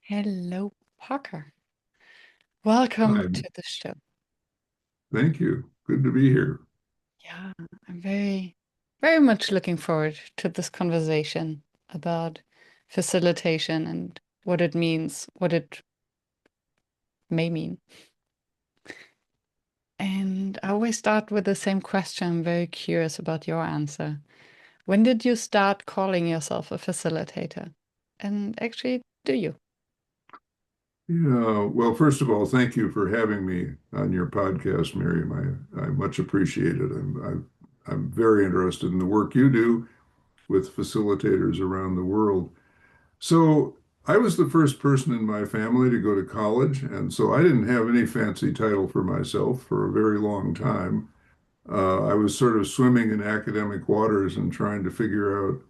Hello, Parker. Welcome Hi, to the show. thank you. Good to be here. Yeah, I'm very much looking forward to this conversation about facilitation and what it means, what it may mean. And I always start with the same question. I'm very curious about your answer. When did you start calling yourself a facilitator? And actually, do you? Yeah, well, first of all, thank you for having me on your podcast, Miriam. I much appreciate it. I'm very interested in the work you do with facilitators around the world. So I was the first person in my family to go to college, and so I didn't have any fancy title for myself for a very long time. I was sort of swimming in academic waters and trying to figure out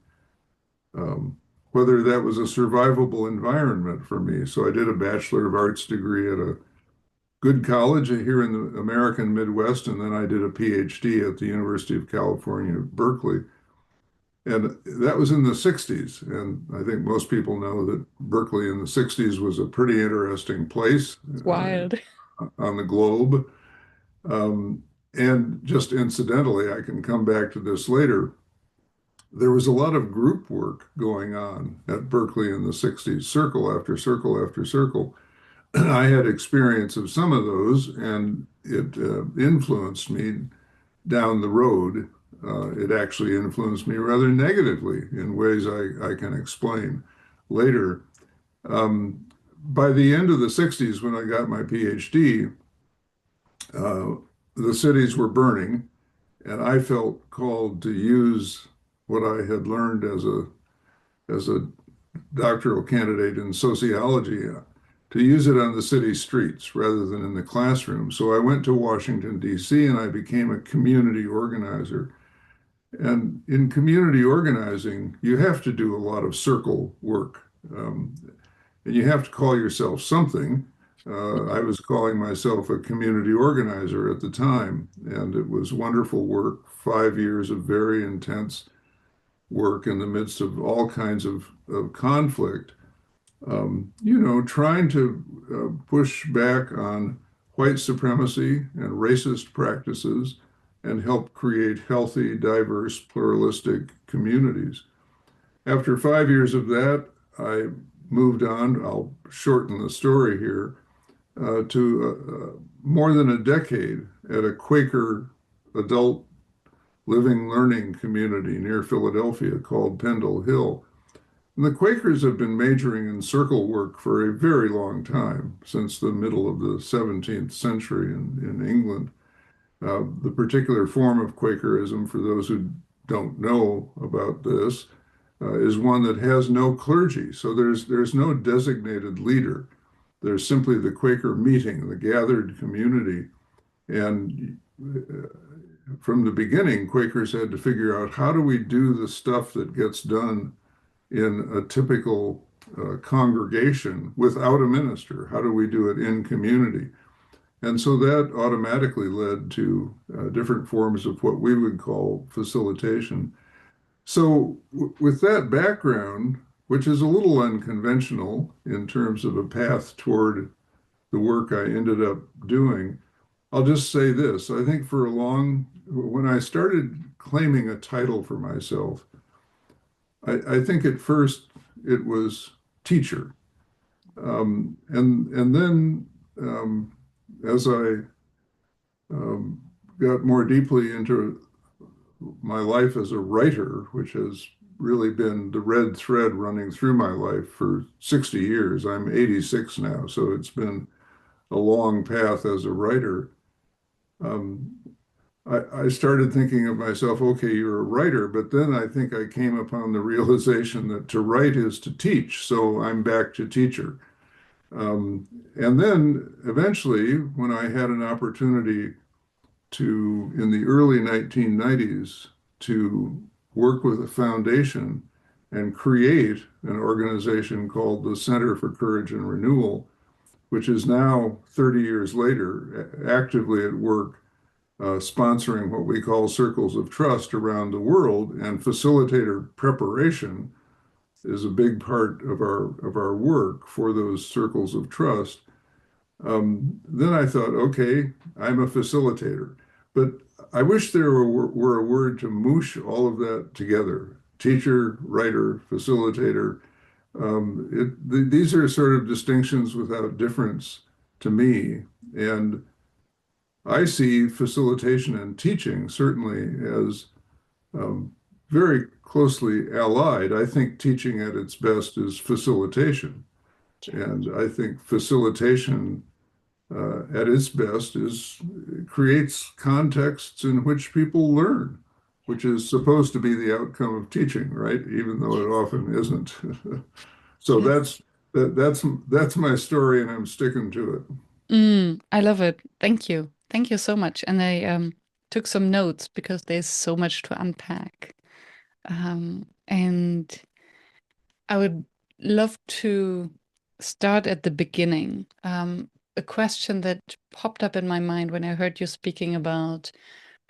um, whether that was a survivable environment for me. So I did a Bachelor of Arts degree at a good college here in the American Midwest, and then I did a PhD at the University of California, Berkeley. And that was in the 60s. And I think most people know that Berkeley in the 60s was a pretty interesting place It's wild. on the globe. Um, and just incidentally, I can come back to this later. There was a lot of group work going on at Berkeley in the 60s, circle after circle after circle. I had experience of some of those, and it influenced me down the road. It actually influenced me rather negatively in ways I can explain later. Um, by the end of the 60s, when I got my PhD, uh, the cities were burning, and I felt called to use what I had learned as a doctoral candidate in sociology to use it on the city streets rather than in the classroom. So I went to Washington, D.C., and I became a community organizer. And in community organizing, you have to do a lot of circle work. Um, and you have to call yourself something. I was calling myself a community organizer at the time, and it was wonderful work, 5 years of very intense work in the midst of all kinds of conflict. Trying to push back on white supremacy and racist practices and help create healthy, diverse, pluralistic communities. After 5 years of that, I moved on. I'll shorten the story here to more than a decade at a Quaker adult living learning community near Philadelphia called Pendle Hill. And the Quakers have been majoring in circle work for a very long time, since the middle of the 17th century in England. The particular form of Quakerism, for those who don't know about this, is one that has no clergy. So there's no designated leader. There's simply the Quaker meeting, the gathered community. And from the beginning, Quakers had to figure out how do we do the stuff that gets done in a typical congregation without a minister? How do we do it in community? And so that automatically led to different forms of what we would call facilitation. So, with that background, which is a little unconventional in terms of a path toward the work I ended up doing, I'll just say this. I think when I started claiming a title for myself, I think at first it was teacher. And then as I um, got more deeply into my life as a writer, which has really been the red thread running through my life for 60 years. I'm 86 now, so it's been a long path as a writer. Um, I started thinking of myself, okay, you're a writer, but then I think I came upon the realization that to write is to teach, so I'm back to teacher. Um, and then eventually, when I had an opportunity in the early 1990s, to work with a foundation and create an organization called the Center for Courage and Renewal, which is now 30 years later actively at work sponsoring what we call circles of trust around the world and facilitator preparation is a big part of our work for those circles of trust. Then I thought, okay, I'm a facilitator, but I wish there were a word to moosh all of that together. Teacher, writer, facilitator. These are sort of distinctions without difference to me. And I see facilitation and teaching certainly as um, very closely allied. I think teaching at its best is facilitation. And I think facilitation at its best is creates contexts in which people learn, which is supposed to be the outcome of teaching, right? Even though it often isn't. So Yes. that's my story, and I'm sticking to it. I love it. Thank you. Thank you so much. And I took some notes because there's so much to unpack. And I would love to start at the beginning. A question that popped up in my mind when I heard you speaking about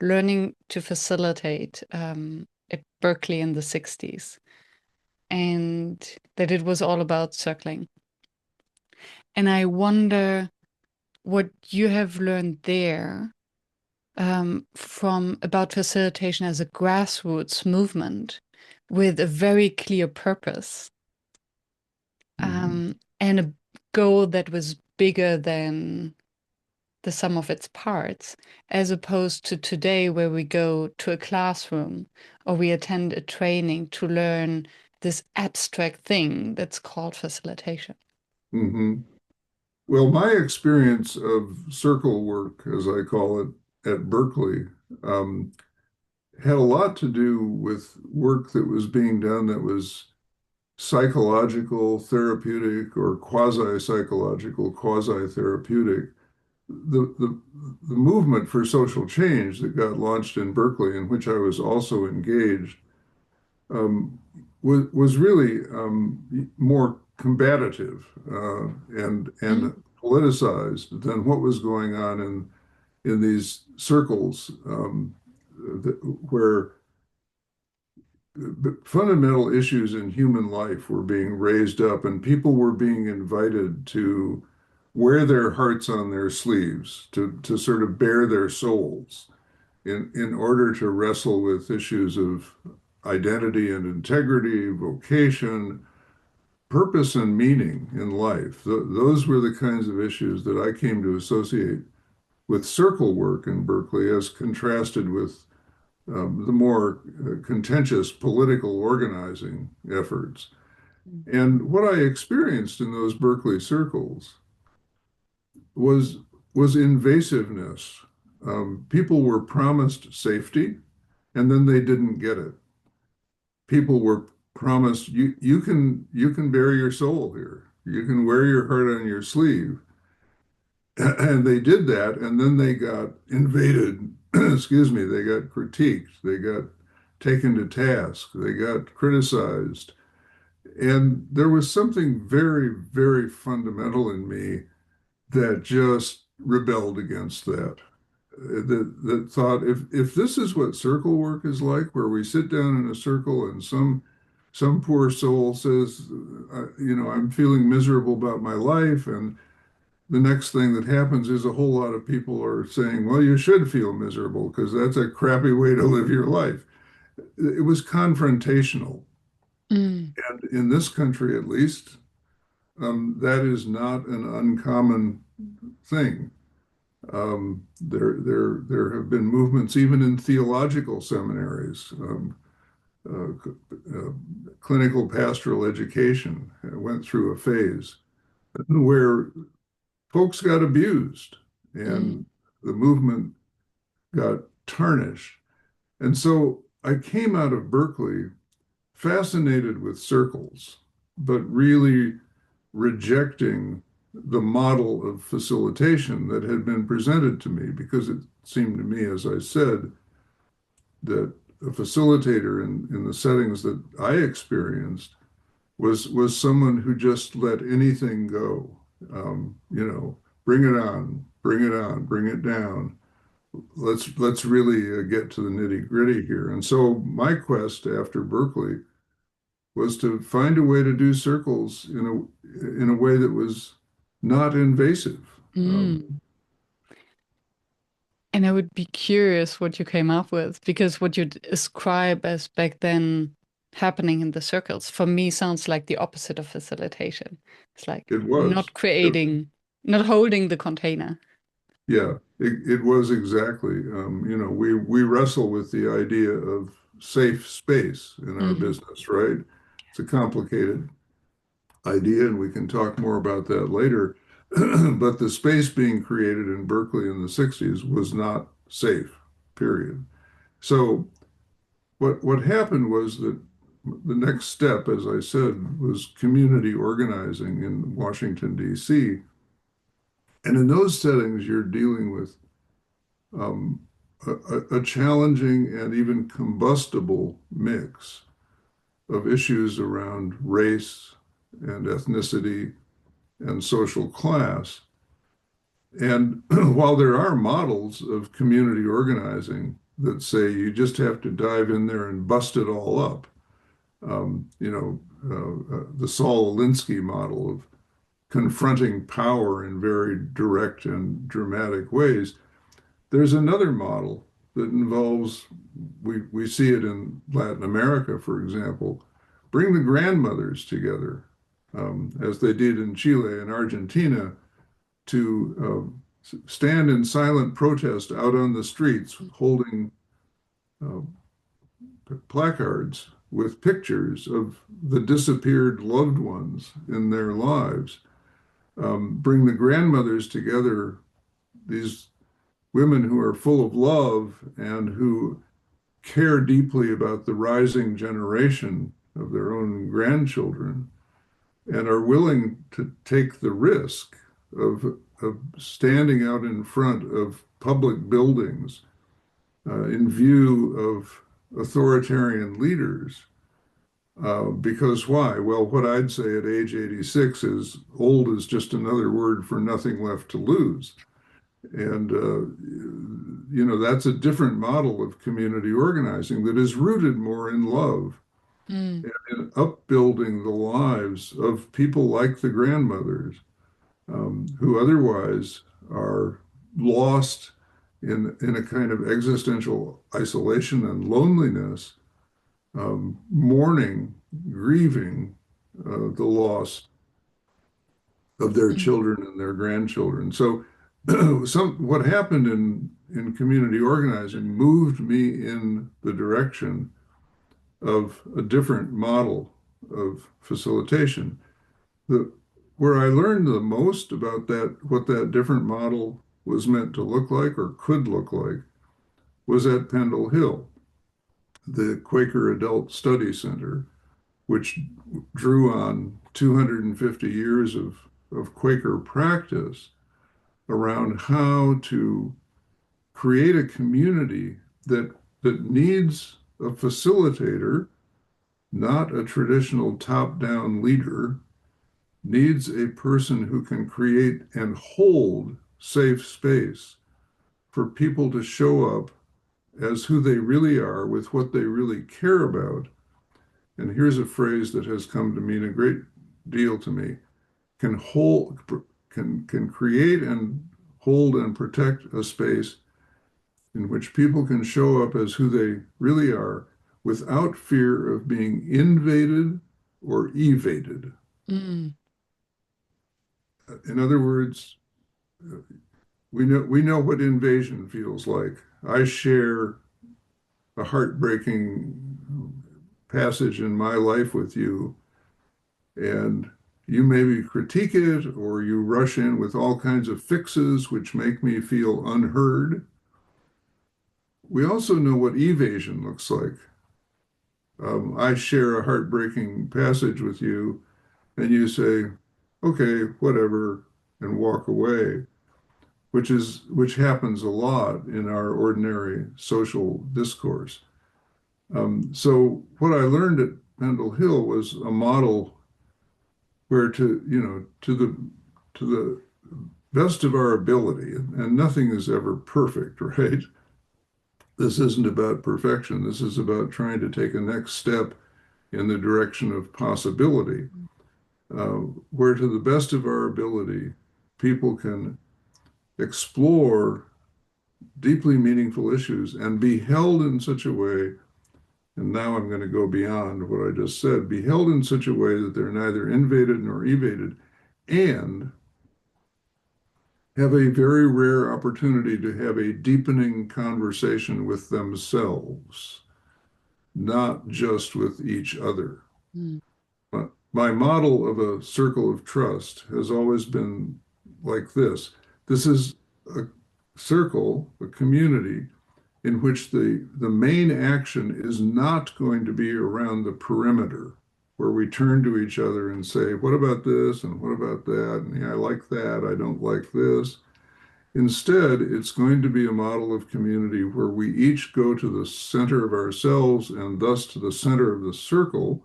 learning to facilitate at Berkeley in the 60s, and that it was all about circling. And I wonder what you have learned there from about facilitation as a grassroots movement with a very clear purpose Mhm. and a goal that was bigger than the sum of its parts, as opposed to today, where we go to a classroom or we attend a training to learn this abstract thing that's called facilitation. Mhm. Well, my experience of circle work, as I call it, at Berkeley, um, had a lot to do with work that was being done that was psychological, therapeutic, or quasi-psychological, quasi-therapeutic. The movement for social change that got launched in Berkeley, in which I was also engaged, um, was really more combative Mm, and politicized than what was going on in these circles where fundamental issues in human life were being raised up, and people were being invited to wear their hearts on their sleeves, to sort of bare their souls in order to wrestle with issues of identity and integrity, vocation, purpose and meaning in life. Those were the kinds of issues that I came to associate with circle work in Berkeley as contrasted with the more contentious political organizing efforts. mm, And what I experienced in those Berkeley circles was was invasiveness. People were promised safety, and then they didn't get it. People were promised you can bare your soul here. You can wear your heart on your sleeve. And they did that, and then they got invaded. Excuse me, they got critiqued, they got taken to task, they got criticized. And there was something very, very fundamental in me that just rebelled against that. That thought, if this is what circle work is like, where we sit down in a circle and some poor soul says, I'm feeling miserable about my life, and the next thing that happens is a whole lot of people are saying, well, you should feel miserable because that's a crappy way to live your life. It was confrontational. mm, And in this country, at least, that is not an uncommon thing. There have been movements even in theological seminaries. Uh, uh, Clinical pastoral education went through a phase where folks got abused mm, and the movement got tarnished. And so I came out of Berkeley fascinated with circles, but really rejecting the model of facilitation that had been presented to me because it seemed to me, as I said, that a facilitator in the settings that I experienced was someone who just let anything go. Bring it on, bring it on, bring it down. Let's really get to the nitty gritty here. And so my quest after Berkeley was to find a way to do circles in a way that was not invasive. Um, Mm. And I would be curious what you came up with because what you describe as back then happening in the circles for me sounds like the opposite of facilitation. It's like it was. not creating, not holding the container. Yeah, it was exactly. We wrestle with the idea of safe space in our Hmm. business, right? It's a complicated idea, and we can talk more about that later. But the space being created in Berkeley in the 60s was not safe, period. So what happened was that the next step, as I said, was community organizing in Washington, D.C. And in those settings, you're dealing with um, a challenging and even combustible mix of issues around race and ethnicity and social class. And while there are models of community organizing that say you just have to dive in there and bust it all up, the Saul Alinsky model of confronting power in very direct and dramatic ways, there's another model that involves, we see it in Latin America, for example, bring the grandmothers together, as they did in Chile and Argentina, to stand in silent protest out on the streets holding uh, placards with pictures of the disappeared loved ones in their lives. Bring the grandmothers together, these women who are full of love and who care deeply about the rising generation of their own grandchildren and are willing to take the risk of standing out in front of public buildings in view of authoritarian leaders. Because why? Well, what I'd say at age 86 is old is just another word for nothing left to lose. And, that's a different model of community organizing that is rooted more in love Mm. and in upbuilding the lives of people like the grandmothers who otherwise are lost in a kind of existential isolation and loneliness, mourning, grieving the loss of their Mm. children and their grandchildren. So, what happened in community organizing moved me in the direction of a different model of facilitation. The, where I learned the most about that, what that different model was meant to look like or could look like, was at Pendle Hill, the Quaker Adult Study Center, which drew on 250 years of Quaker practice around how to create a community that needs a facilitator, not a traditional top-down leader, needs a person who can create and hold safe space for people to show up as who they really are with what they really care about. And here's a phrase that has come to mean a great deal to me: can hold, can create and hold and protect a space in which people can show up as who they really are without fear of being invaded or evaded. Mm. In other words, we know what invasion feels like. I share a heartbreaking passage in my life with you, and you maybe critique it or you rush in with all kinds of fixes which make me feel unheard. We also know what evasion looks like. I share a heartbreaking passage with you, and you say, okay, whatever, and walk away, which happens a lot in our ordinary social discourse. So what I learned at Pendle Hill was a model where to the best of our ability, and nothing is ever perfect, right? This isn't about perfection. This is about trying to take a next step in the direction of possibility, where to the best of our ability, people can explore deeply meaningful issues and be held in such a way, and now I'm going to go beyond what I just said, be held in such a way that they're neither invaded nor evaded, and have a very rare opportunity to have a deepening conversation with themselves, not just with each other. Mm. My model of a circle of trust has always been like this. This is a circle, a community in which the main action is not going to be around the perimeter, where we turn to each other and say, what about this? And what about that? And yeah, I like that. I don't like this. Instead, it's going to be a model of community where we each go to the center of ourselves and thus to the center of the circle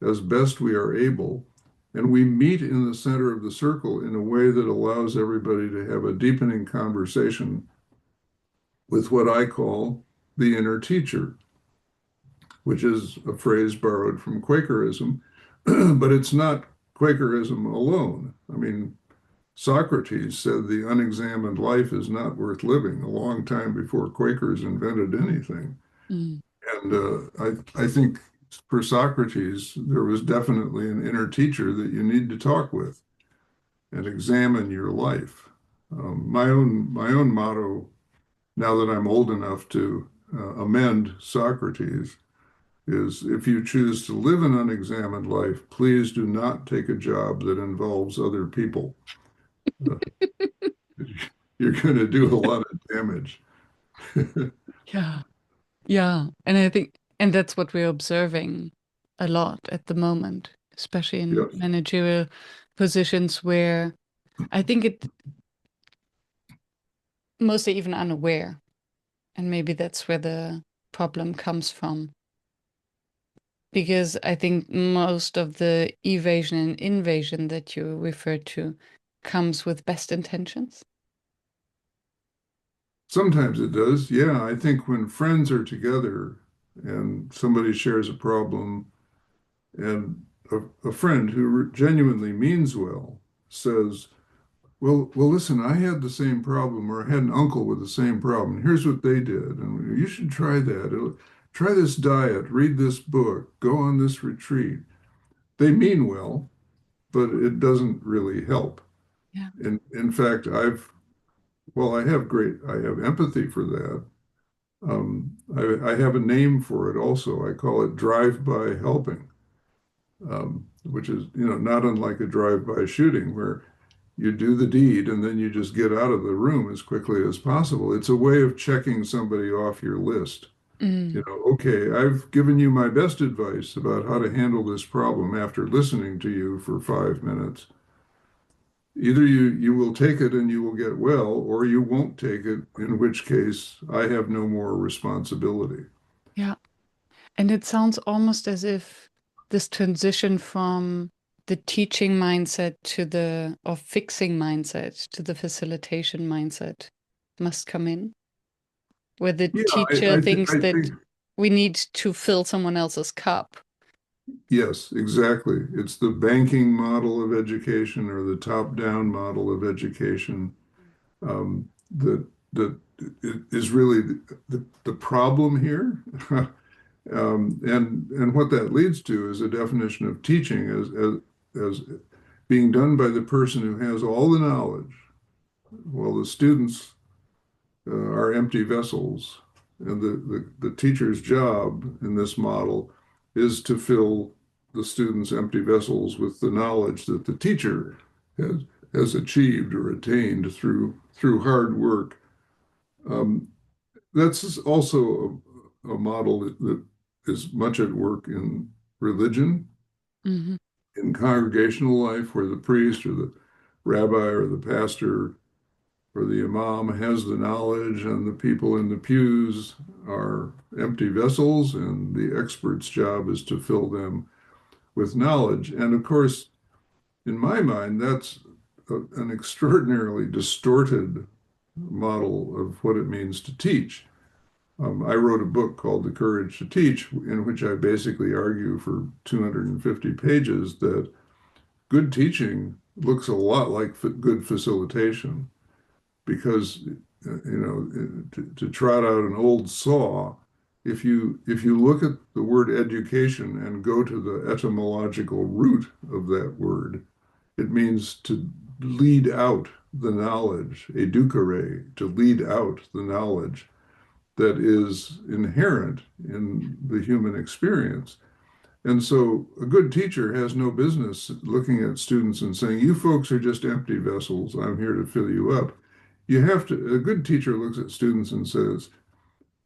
as best we are able. And we meet in the center of the circle in a way that allows everybody to have a deepening conversation with what I call the inner teacher, which is a phrase borrowed from Quakerism, but it's not Quakerism alone. I mean, Socrates said the unexamined life is not worth living a long time before Quakers invented anything. Mm. And I think for Socrates, there was definitely an inner teacher that you need to talk with and examine your life. My own motto, now that I'm old enough to amend Socrates, is if you choose to live an unexamined life, please do not take a job that involves other people. Uh, you're going to do a lot of damage. Yeah. Yeah. And I think, and that's what we're observing a lot at the moment, especially in Yes. managerial positions where I think it mostly even unaware. And maybe that's where the problem comes from. Because I think most of the evasion and invasion that you referred to comes with best intentions. Sometimes it does. Yeah, I think when friends are together and somebody shares a problem and a friend who genuinely means well says, well, listen, I had the same problem, or I had an uncle with the same problem. Here's what they did, and you should try that. Try this diet, read this book, go on this retreat. They mean well, but it doesn't really help. Yeah. In fact, I have empathy for that. I have a name for it also. I call it drive-by helping, which is, not unlike a drive-by shooting where you do the deed and then you just get out of the room as quickly as possible. It's a way of checking somebody off your list. Mm. Okay, I've given you my best advice about how to handle this problem after listening to you for 5 minutes. Either you will take it and you will get well, or you won't take it, in which case I have no more responsibility. Yeah. And it sounds almost as if this transition from the teaching mindset to the or fixing mindset to the facilitation mindset must come in, where the Yeah, teacher thinks I that think we need to fill someone else's cup. yes, exactly. It's the banking model of education or the top-down model of education that is really the problem here. And what that leads to is a definition of teaching as being done by the person who has all the knowledge, while the students are empty vessels. And the teacher's job in this model is to fill the students' empty vessels with the knowledge that the teacher has, has achieved or attained through hard work. Um, that's also a model that is much at work in religion, Hmm. in congregational life, where the priest or the rabbi or the pastor or the imam has the knowledge and the people in the pews are empty vessels, and the expert's job is to fill them with knowledge. And of course, in my mind, that's an extraordinarily distorted model of what it means to teach. I wrote a book called The Courage to Teach, in which I basically argue for 250 pages that good teaching looks a lot like good facilitation because to trot out an old saw, if you look at the word education and go to the etymological root of that word, it means to lead out the knowledge, educare, to lead out the knowledge that is inherent in the human experience. And so a good teacher has no business looking at students and saying, you folks are just empty vessels. I'm here to fill you up. A good teacher looks at students and says,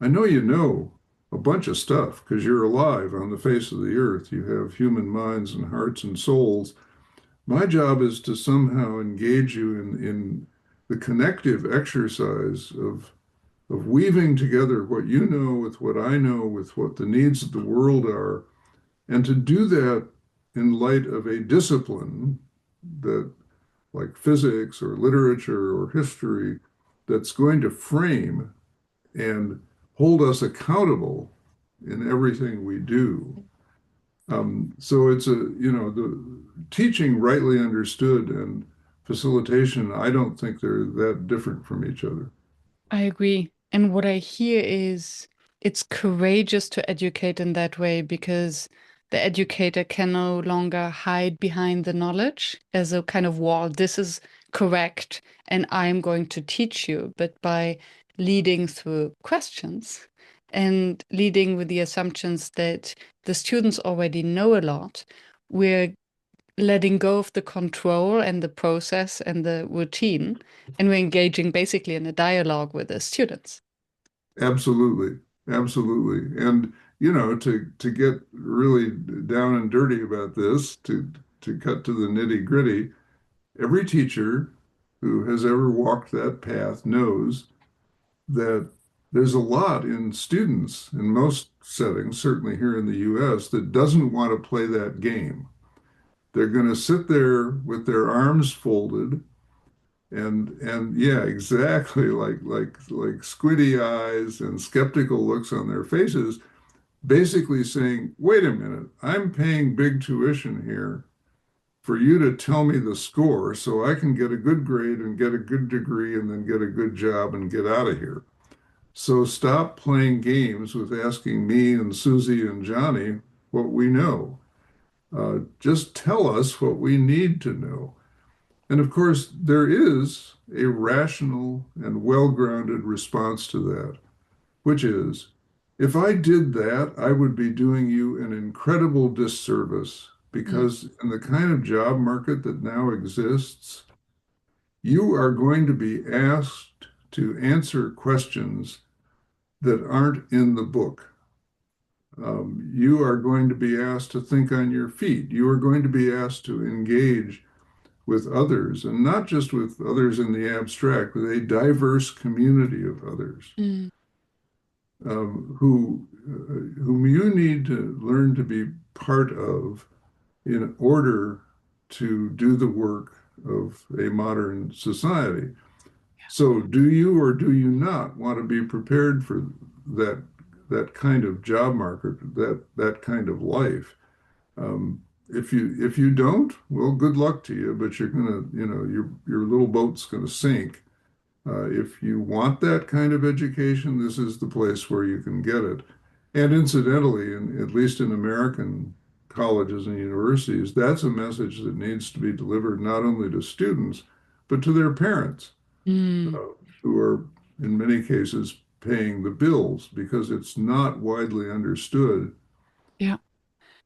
I know you know a bunch of stuff because you're alive on the face of the earth. You have human minds and hearts and souls. My job is to somehow engage you in the connective exercise of weaving together what you know with what I know, with what the needs of the world are, and to do that in light of a discipline that, like physics or literature or history, that's going to frame and hold us accountable in everything we do. So it's the teaching rightly understood and facilitation, I don't think they're that different from each other. I agree. And what I hear is it's courageous to educate in that way because the educator can no longer hide behind the knowledge as a kind of wall. This is correct, and I'm going to teach you. But by leading through questions and leading with the assumptions that the students already know a lot, we're letting go of the control and the process and the routine, and we're engaging basically in a dialogue with the students. Absolutely, absolutely. And to get really down and dirty about this, to cut to the nitty gritty, every teacher who has ever walked that path knows that there's a lot in students in most settings, certainly here in the US, that doesn't want to play that game. They're going to sit there with their arms folded and yeah, exactly like squiddy eyes and skeptical looks on their faces, basically saying, "Wait a minute, I'm paying big tuition here for you to tell me the score so I can get a good grade and get a good degree and then get a good job and get out of here. So stop playing games with asking me and Susie and Johnny what we know. Just tell us what we need to know." And of course, there is a rational and well-grounded response to that, which is, if I did that, I would be doing you an incredible disservice Mm, because in the kind of job market that now exists, you are going to be asked to answer questions that aren't in the book. You are going to be asked to think on your feet. You are going to be asked to engage with others, and not just with others in the abstract, with a diverse community of others mm, whom you need to learn to be part of in order to do the work of a modern society. So, do you or do you not want to be prepared for that that kind of job market, that kind of life? If you don't, well, good luck to you, but you're gonna, your little boat's gonna sink. If you want that kind of education, this is the place where you can get it. And incidentally, at least in American colleges and universities, that's a message that needs to be delivered not only to students, but to their parents, mm. who are in many cases paying the bills because it's not widely understood Yeah.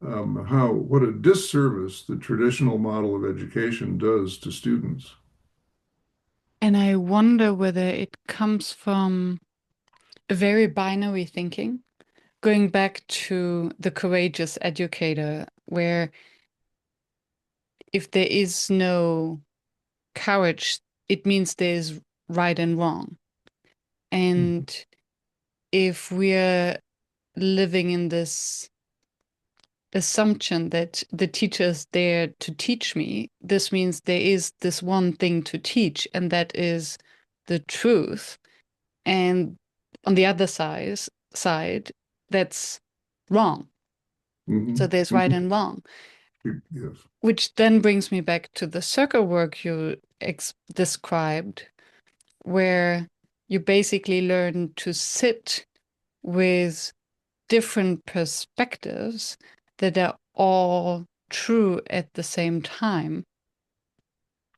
what a disservice the traditional model of education does to students. And I wonder whether it comes from a very binary thinking, going back to the courageous educator, where if there is no courage, it means there's right and wrong. And if we're living in this assumption that the teacher is there to teach me, this means there is this one thing to teach, and that is the truth. And on the other side, that's wrong. So Mhm. there's right and wrong, Yes. which then brings me back to the circle work you described, where you basically learn to sit with different perspectives that are all true at the same time,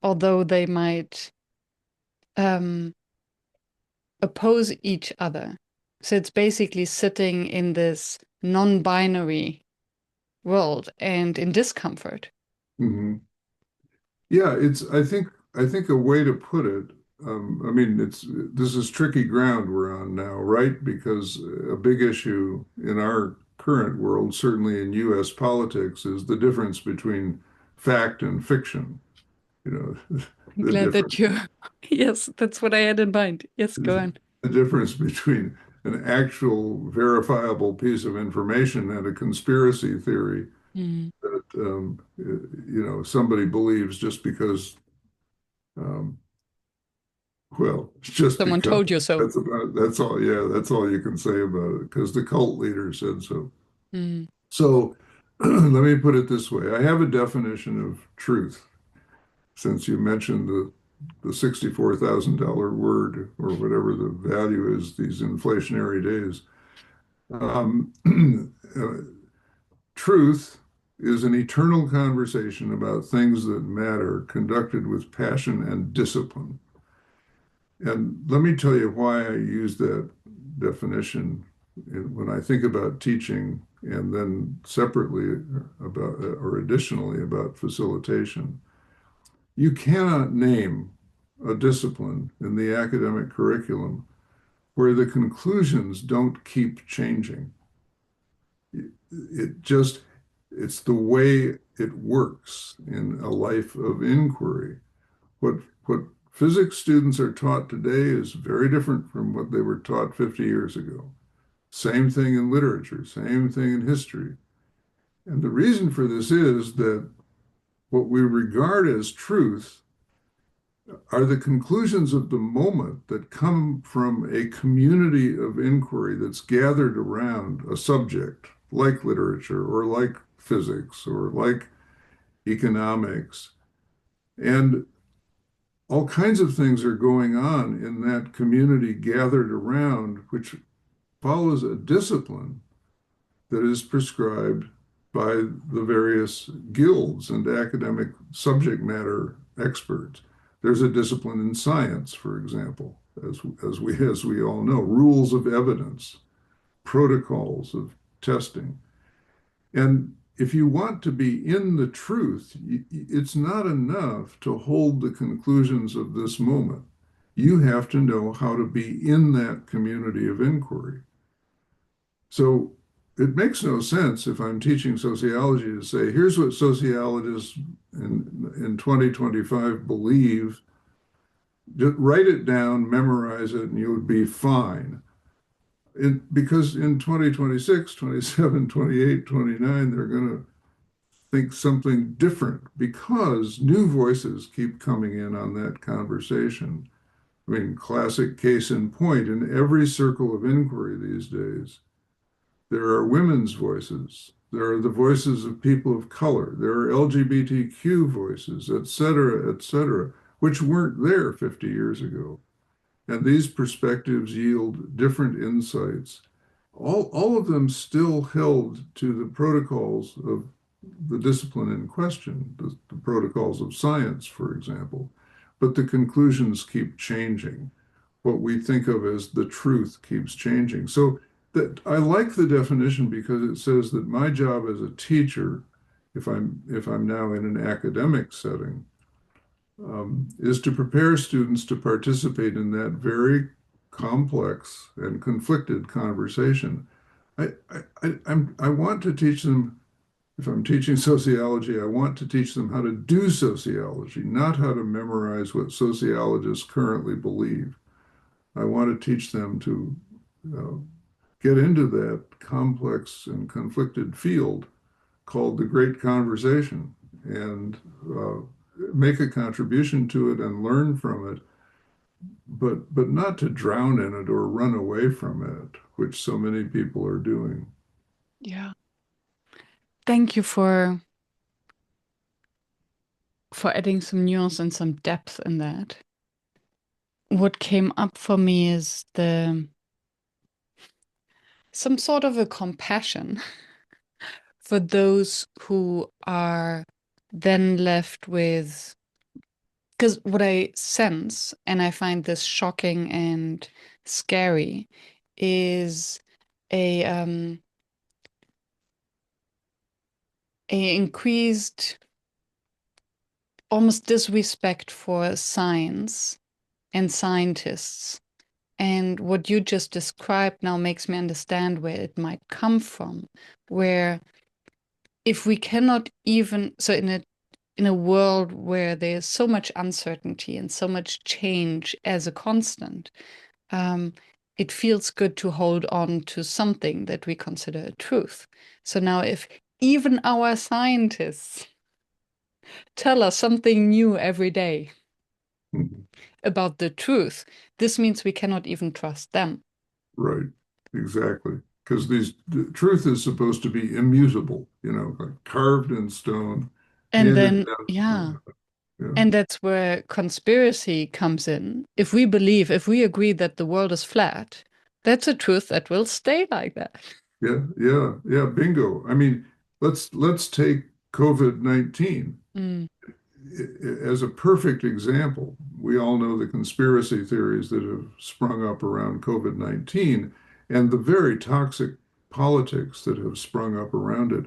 although they might um, oppose each other. So it's basically sitting in this non-binary world and in discomfort. Mhm. Yeah, I think a way to put it, I mean, this is tricky ground we're on now, right? Because a big issue in our current world, certainly in US politics, is the difference between fact and fiction. You know, I'm the glad that difference you, yes, that's what I had in mind. Yes, go on. the difference between an actual verifiable piece of information and a conspiracy theory Mm. that somebody believes just because um, well, just Someone because told you so. that's all. Yeah, that's all you can say about it because the cult leader said so. Mm. So let me put it this way. I have a definition of truth since you mentioned the $64,000 word or whatever the value is these inflationary days. Um, uh, Truth is an eternal conversation about things that matter, conducted with passion and discipline. And let me tell you why I use that definition when I think about teaching and then separately about or additionally about facilitation. You cannot name a discipline in the academic curriculum where the conclusions don't keep changing. It just, it's the way it works in a life of inquiry. What what physics students are taught today is very different from what they were taught 50 years ago. Same thing in literature, same thing in history. And the reason for this is that what we regard as truth are the conclusions of the moment that come from a community of inquiry that's gathered around a subject like literature or like physics or like economics. And all kinds of things are going on in that community gathered around, which follows a discipline that is prescribed by the various guilds and academic subject matter experts. There's a discipline in science, for example, as we all know, rules of evidence, protocols of testing. And if you want to be in the truth, it's not enough to hold the conclusions of this moment. You have to know how to be in that community of inquiry. So it makes no sense if I'm teaching sociology to say, here's what sociologists in 2025 believe. Just write it down, memorize it, and you would be fine. Because in 2026, 27, 28, 29, they're going to think something different because new voices keep coming in on that conversation. I mean, classic case in point in every circle of inquiry these days, there are women's voices. There are the voices of people of color. There are LGBTQ voices, et cetera, which weren't there 50 years ago. And these perspectives yield different insights, all of them still held to the protocols of the discipline in question, the protocols of science, for example. But the conclusions keep changing. What we think of as the truth keeps changing. So that I like the definition because it says that my job as a teacher, if I'm now in an academic setting, is to prepare students to participate in that very complex and conflicted conversation. I want to teach them, if I'm teaching sociology, I want to teach them how to do sociology, not how to memorize what sociologists currently believe. I want to teach them to uh, get into that complex and conflicted field called the Great Conversation and make a contribution to it and learn from it but not to drown in it or run away from it, which so many people are doing. Yeah. Thank you for adding some nuance and some depth in that. What came up for me is the some sort of a compassion for those who are then left with, because what I sense, and I find this shocking and scary, is a um a increased almost disrespect for science and scientists. And what you just described now makes me understand where it might come from, where if we cannot even, so in a world where there's so much uncertainty and so much change as a constant, um, it feels good to hold on to something that we consider a truth. So now, if even our scientists tell us something new every day Mhm. about the truth, this means we cannot even trust them. Right, exactly. Because the truth is supposed to be immutable, like carved in stone, And handed then, down. yeah. Yeah, And that's where conspiracy comes in. If we agree that the world is flat, that's a truth that will stay like that. yeah, yeah, yeah. Bingo. I mean, let's take COVID-19 Mm, as a perfect example. We all know the conspiracy theories that have sprung up around COVID-19 and the very toxic politics that have sprung up around it.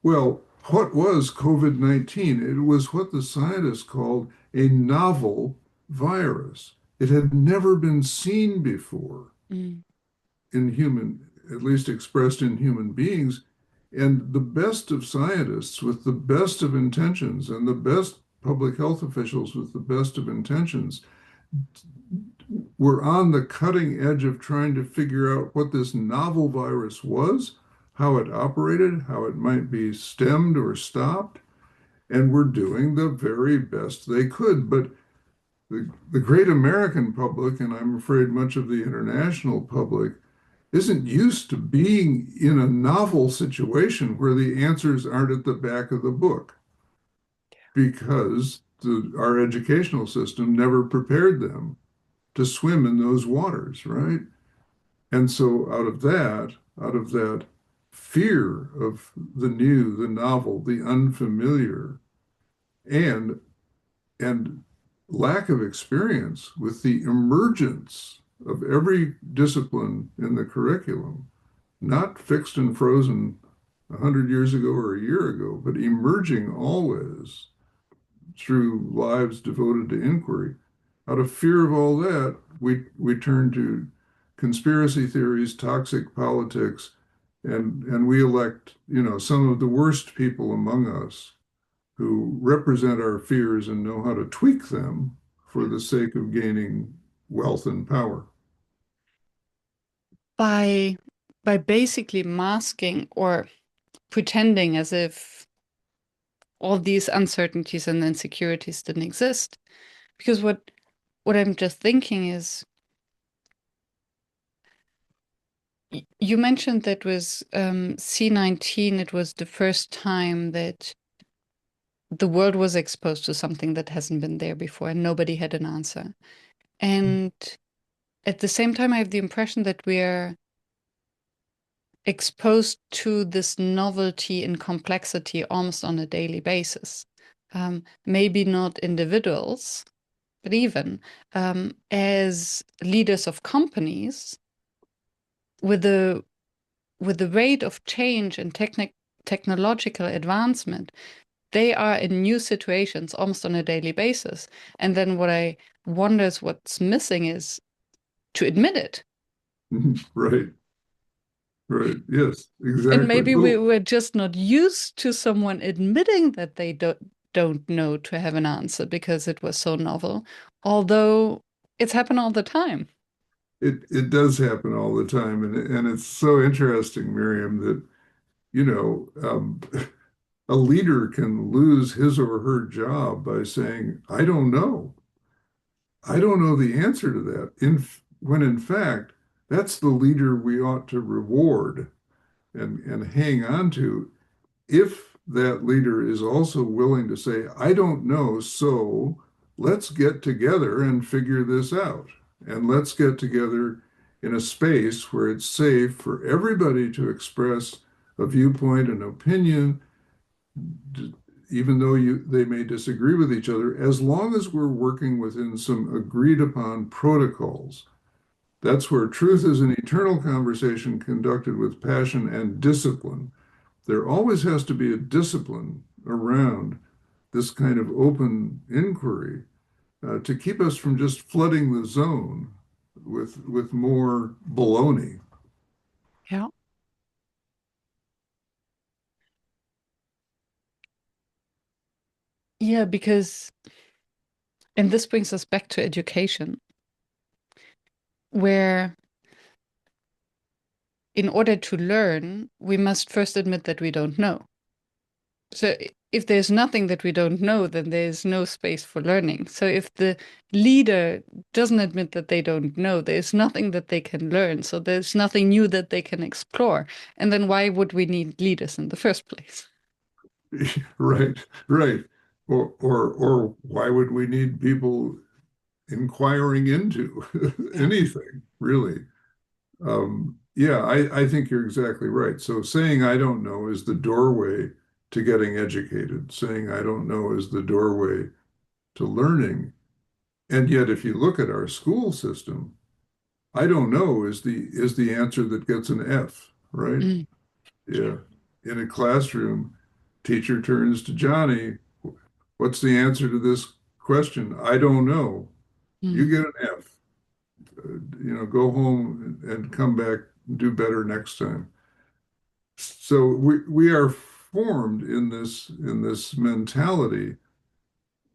Well, what was COVID-19? It was what the scientists called a novel virus. It had never been seen before mm, in human, at least expressed in human beings. And the best of scientists with the best of intentions and the best public health officials with the best of intentions were on the cutting edge of trying to figure out what this novel virus was, how it operated, how it might be stemmed or stopped, and were doing the very best they could. But the great American public, and I'm afraid much of the international public, isn't used to being in a novel situation where the answers aren't at the back of the book because our educational system never prepared them to swim in those waters, right? And so out of that fear of the new, the novel, the unfamiliar, and and lack of experience with the emergence of every discipline in the curriculum, not fixed and frozen 100 years ago or a year ago, but emerging always through lives devoted to inquiry. Out of fear of all that, we turn to conspiracy theories, toxic politics, and we elect, some of the worst people among us who represent our fears and know how to tweak them for yeah. the sake of gaining wealth and power. By by basically masking or pretending as if all these uncertainties and insecurities didn't exist. Because what I'm just thinking is you mentioned that was C19, it was the first time that the world was exposed to something that hasn't been there before and nobody had an answer. And at the same time, I have the impression that we're exposed to this novelty and complexity almost on a daily basis. Maybe not individuals, but even as leaders of companies, with the with the rate of change and technological advancement, they are in new situations almost on a daily basis. And then what I wonder is what's missing is to admit it. Right, right. Yes, And exactly. maybe Well, we're just not used to someone admitting that they don't know to have an answer because it was so novel, although it's happened all the time. it does happen all the time, and it's so interesting, Miriam, that you know um, a leader can lose his or her job by saying, "I don't know." I don't know the answer to that. When in fact, that's the leader we ought to reward and hang on to if that leader is also willing to say, I don't know, so let's get together and figure this out. And let's get together in a space where it's safe for everybody to express a viewpoint, an opinion, even though they may disagree with each other, as long as we're working within some agreed upon protocols. That's where truth is an eternal conversation conducted with passion and discipline. There always has to be a discipline around this kind of open inquiry to keep us from just flooding the zone with more baloney. Yeah. Yeah, because, and this brings us back to education, where in order to learn, we must first admit that we don't know. So if there's nothing that we don't know, then there's no space for learning. So if the leader doesn't admit that they don't know, there's nothing that they can learn. So there's nothing new that they can explore. And then why would we need leaders in the first place? Right, right. Or why would we need people inquiring into Yeah. anything, really? Yeah, I think you're exactly right. So saying I don't know is the doorway to getting educated. Saying I don't know is the doorway to learning. And yet, if you look at our school system, I don't know is the answer that gets an F, right? Mm, Yeah. In a classroom, teacher turns to Johnny, what's the answer to this question? I don't know. You mm, get an F. Go home and come back and do better next time. So we are formed in this mentality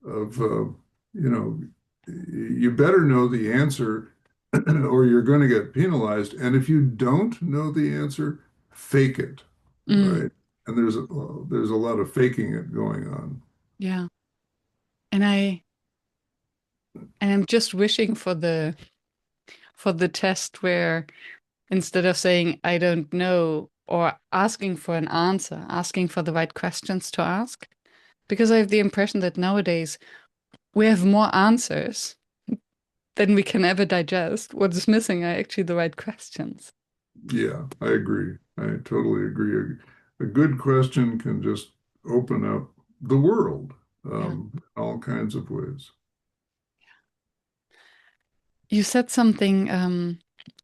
of you better know the answer or you're going to get penalized. And if you don't know the answer, fake it, mm, right? And there's a lot of faking it going on. yeah. And I'm just wishing for the test where instead of saying I don't know or asking for an answer, asking for the right questions to ask. Because I have the impression that nowadays we have more answers than we can ever digest. What is missing are actually the right questions. Yeah, I agree. I totally agree. A good question can just open up the world Yeah. in all kinds of ways. You said something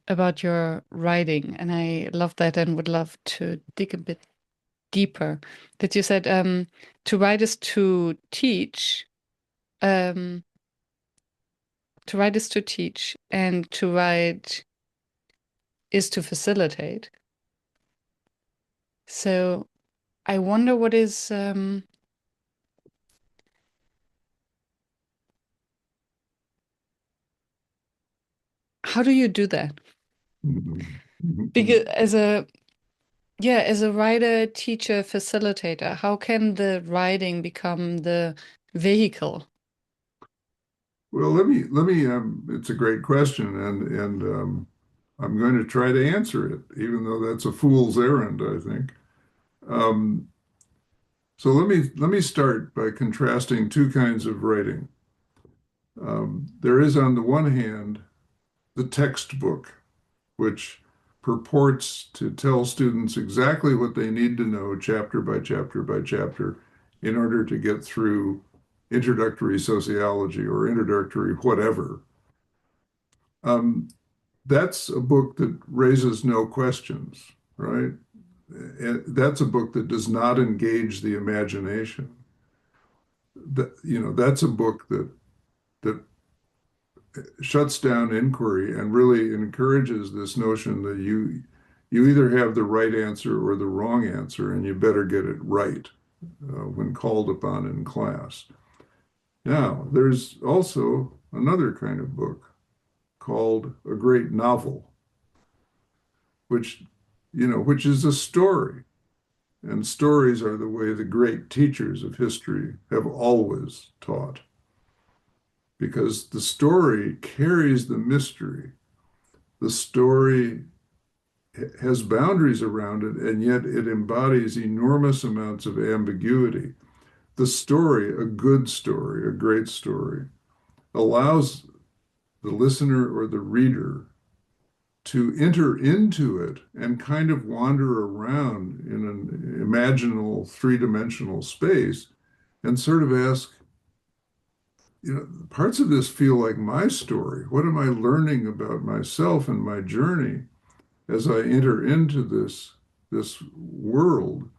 about your writing, and I love that and would love to dig a bit deeper. That you said to write is um, to write is to teach, and to write is to facilitate. So I wonder what is how do you do that? Mhm. Because as a writer, teacher, facilitator, how can the writing become the vehicle? Well, let me it's a great question and I'm going to try to answer it, even though that's a fool's errand, I think. Um, so let me start by contrasting two kinds of writing. There is, on the one hand, the textbook, which purports to tell students exactly what they need to know, chapter by chapter by chapter, in order to get through introductory sociology or introductory whatever. Um, that's a book that raises no questions, right? That's a book that does not engage the imagination. That's a book that shuts down inquiry and really encourages this notion that you either have the right answer or the wrong answer, and you better get it right when called upon in class. Now, there's also another kind of book called a great novel, which which is a story. And stories are the way the great teachers of history have always taught. because the story carries the mystery. The story has boundaries around it, and yet it embodies enormous amounts of ambiguity. The story, a good story, a great story, allows the listener or the reader to enter into it and kind of wander around in an imaginal three-dimensional space and sort of ask, parts of this feel like my story. What am I learning about myself and my journey as I enter into this world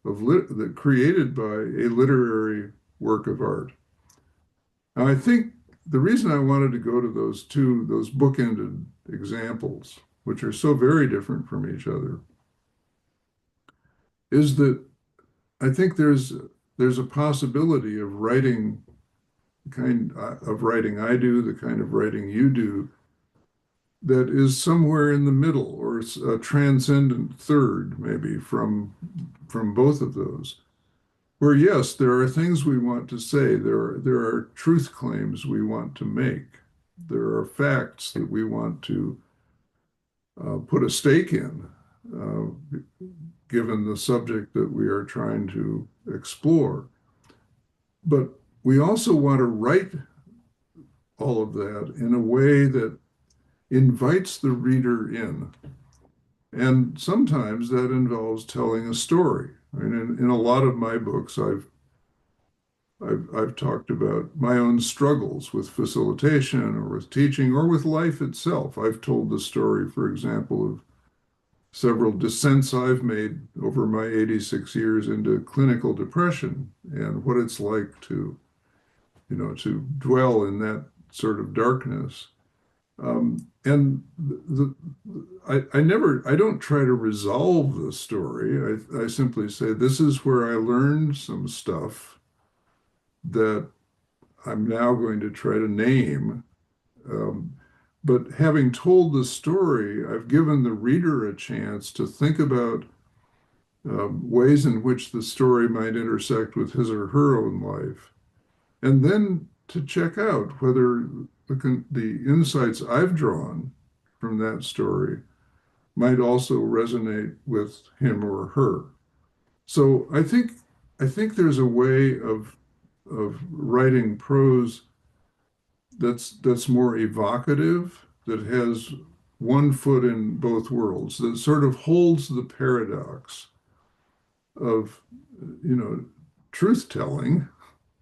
that created by a literary work of art? And I think the reason I wanted to go to those bookended examples, which are so very different from each other, is that I think there's a possibility of writing the kind of writing I do, the kind of writing you do, that is somewhere in the middle, or it's a transcendent third, maybe from both of those. Where yes, there are things we want to say, there are truth claims we want to make, there are facts that we want to put a stake in, given the subject that we are trying to explore. But we also want to write all of that in a way that invites the reader in. And sometimes that involves telling a story. I mean, in a lot of my books, I've talked about my own struggles with facilitation or with teaching or with life itself. I've told the story, for example, of several descents I've made over my 86 years into clinical depression and what it's like to dwell in that sort of darkness. And I don't try to resolve the story. I simply say, this is where I learned some stuff that I'm now going to try to name. Um, but having told the story, I've given the reader a chance to think about ways in which the story might intersect with his or her own life, and then to check out whether the insights I've drawn from that story might also resonate with him or her. So I think there's a way of writing prose that's more evocative, that has one foot in both worlds, that sort of holds the paradox of, you know, truth telling,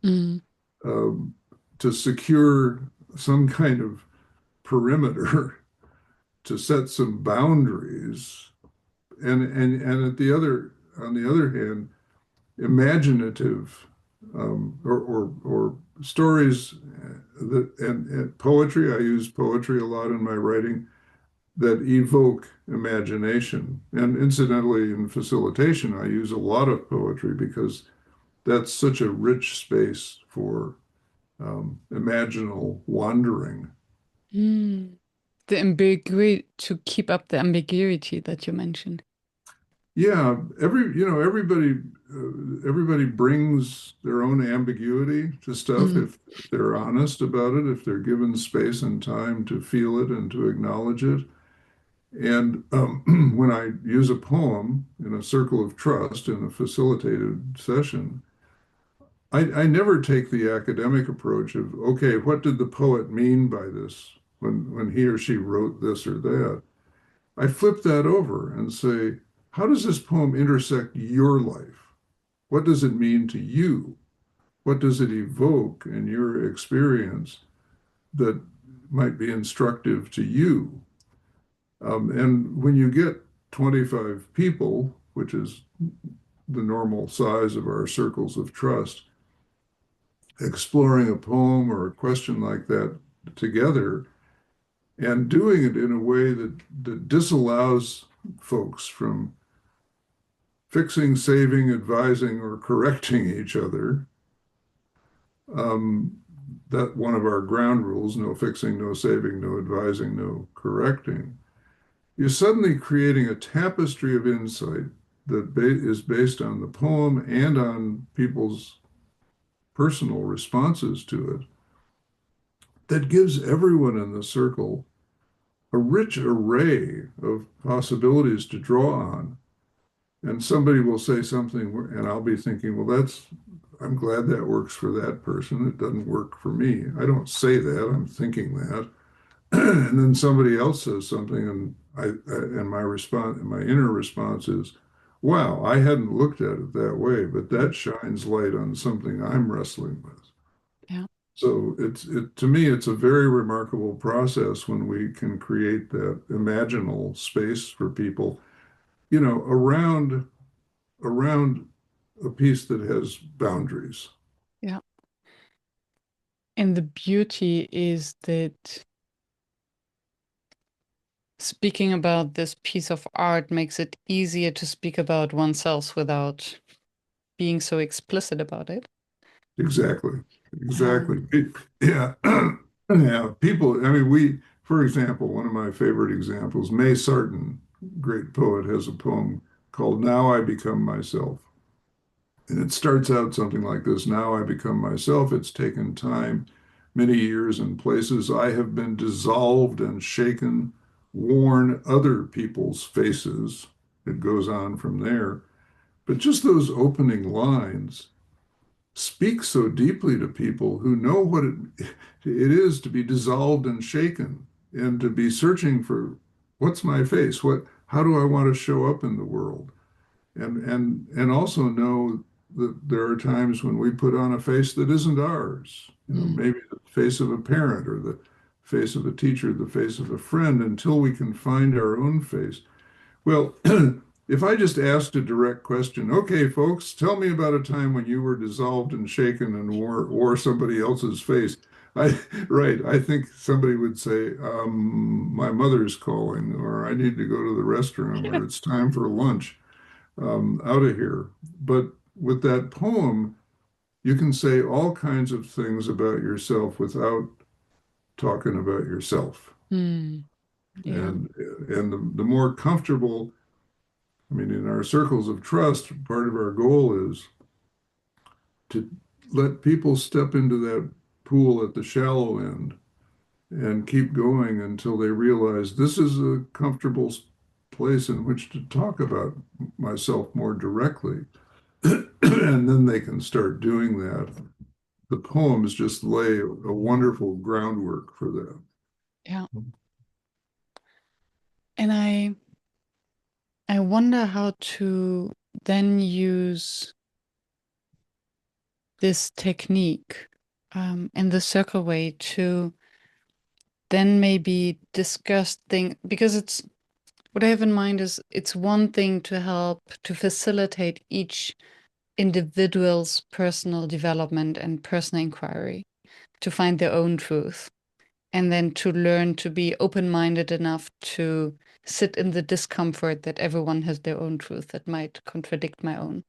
Mm. um, to secure some kind of perimeter, to set some boundaries, and on the other hand, imaginative, or stories that and poetry. I use poetry a lot in my writing that evoke imagination. And incidentally, in facilitation, I use a lot of poetry because that's such a rich space for imaginal wandering. Mm. The ambiguity, to keep up the ambiguity that you mentioned. Yeah, everybody brings their own ambiguity to stuff Mm. if they're honest about it, if they're given space and time to feel it and to acknowledge it. And when I use a poem in a circle of trust in a facilitated session, I never take the academic approach of, okay, what did the poet mean by this when he or she wrote this or that? I flip that over and say, how does this poem intersect your life? What does it mean to you? What does it evoke in your experience that might be instructive to you? And when you get 25 people, which is the normal size of our circles of trust, exploring a poem or a question like that together and doing it in a way that disallows folks from fixing, saving, advising, or correcting each other. Um, that one of our ground rules: no fixing, no saving, no advising, no correcting. You're suddenly creating a tapestry of insight that is based on the poem and on people's personal responses to it. that gives everyone in the circle a rich array of possibilities to draw on. And somebody will say something, and I'll be thinking, well, I'm glad that works for that person. It doesn't work for me. I don't say that, I'm thinking that. And then somebody else says something, and my inner response is, wow, I hadn't looked at it that way, but that shines light on something I'm wrestling with. Yeah. So to me, it's a very remarkable process when we can create that imaginal space for people, around a piece that has boundaries. Yeah. And the beauty is that speaking about this piece of art makes it easier to speak about oneself without being so explicit about it. Exactly. Exactly. Um, Yeah. Yeah. People, I mean, for example, one of my favorite examples, May Sarton, great poet, has a poem called Now I Become Myself. And it starts out something like this. Now I become myself. It's taken time, many years and places. I have been dissolved and shaken, worn other people's faces. It goes on from there. But just those opening lines speak so deeply to people who know what it is to be dissolved and shaken and to be searching for what's my face? How do I want to show up in the world? And also know that there are times when we put on a face that isn't ours. mm, Maybe the face of a parent or the face of a teacher, the face of a friend, until we can find our own face. Well, if I just asked a direct question, okay, folks, tell me about a time when you were dissolved and shaken and wore somebody else's face. I, right, I think somebody would say, my mother's calling, or I need to go to the restroom, or it's time for lunch, out of here. But with that poem, you can say all kinds of things about yourself without talking about yourself. mm, yeah. And the more comfortable, I mean, in our circles of trust, part of our goal is to let people step into that pool at the shallow end and keep going until they realize this is a comfortable place in which to talk about myself more directly. And then they can start doing that. The poems just lay a wonderful groundwork for that. Yeah. And I wonder how to then use this technique in the circle way to then maybe discuss things because it's what I have in mind is it's one thing to help to facilitate each individual's personal development and personal inquiry to find their own truth and then to learn to be open-minded enough to sit in the discomfort that everyone has their own truth that might contradict my own.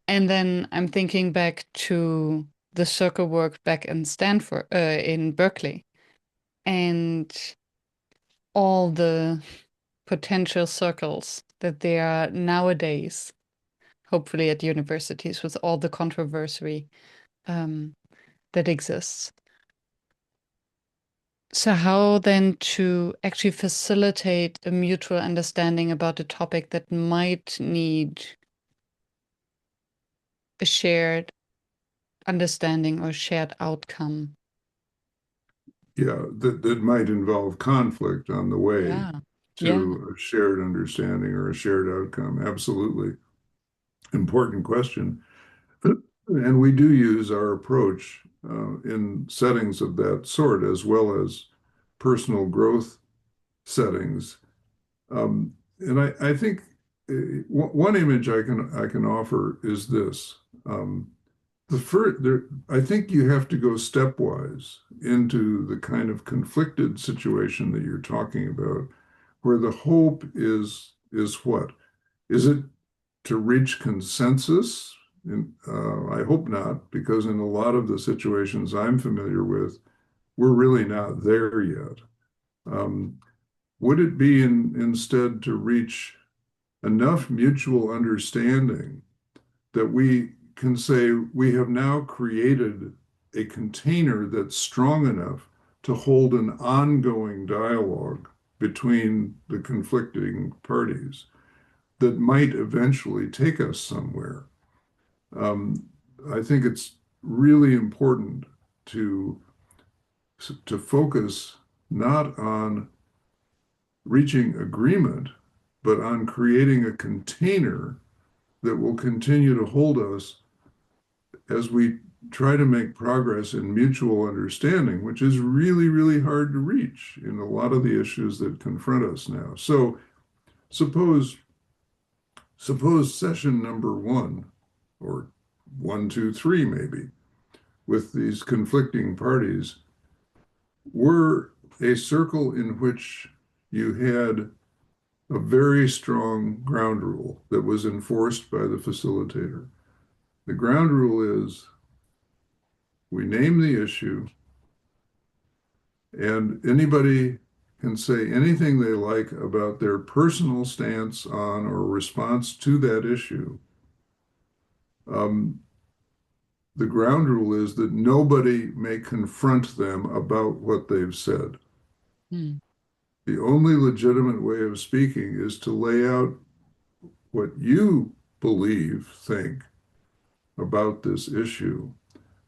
And then I'm thinking back to the circle work back in Stanford, in Berkeley, and all the potential circles that there are nowadays, hopefully at universities, with all the controversy um, that exists. So, how then to actually facilitate a mutual understanding about a topic that might need a shared understanding or shared outcome? Yeah, that might involve conflict on the way Yeah. Yeah. to a shared understanding or a shared outcome. Absolutely. Important question. And we do use our approach in settings of that sort, as well as personal growth settings. And I think one image I can offer is this. The first, I think you have to go stepwise into the kind of conflicted situation that you're talking about, where the hope is what? Is it to reach consensus? And I hope not, because in a lot of the situations I'm familiar with, we're really not there yet. Um, would it be instead to reach enough mutual understanding that we can say we have now created a container that's strong enough to hold an ongoing dialogue between the conflicting parties that might eventually take us somewhere. Um, I think it's really important to to focus not on reaching agreement, but on creating a container that will continue to hold us as we try to make progress in mutual understanding, which is really, really hard to reach in a lot of the issues that confront us now. So suppose suppose session number one, or one, two, three, maybe, with these conflicting parties, were a circle in which you had a very strong ground rule that was enforced by the facilitator. The ground rule is we name the issue, and anybody can say anything they like about their personal stance on or response to that issue. Um, the ground rule is that nobody may confront them about what they've said. Mm. The only legitimate way of speaking is to lay out what you believe, think about this issue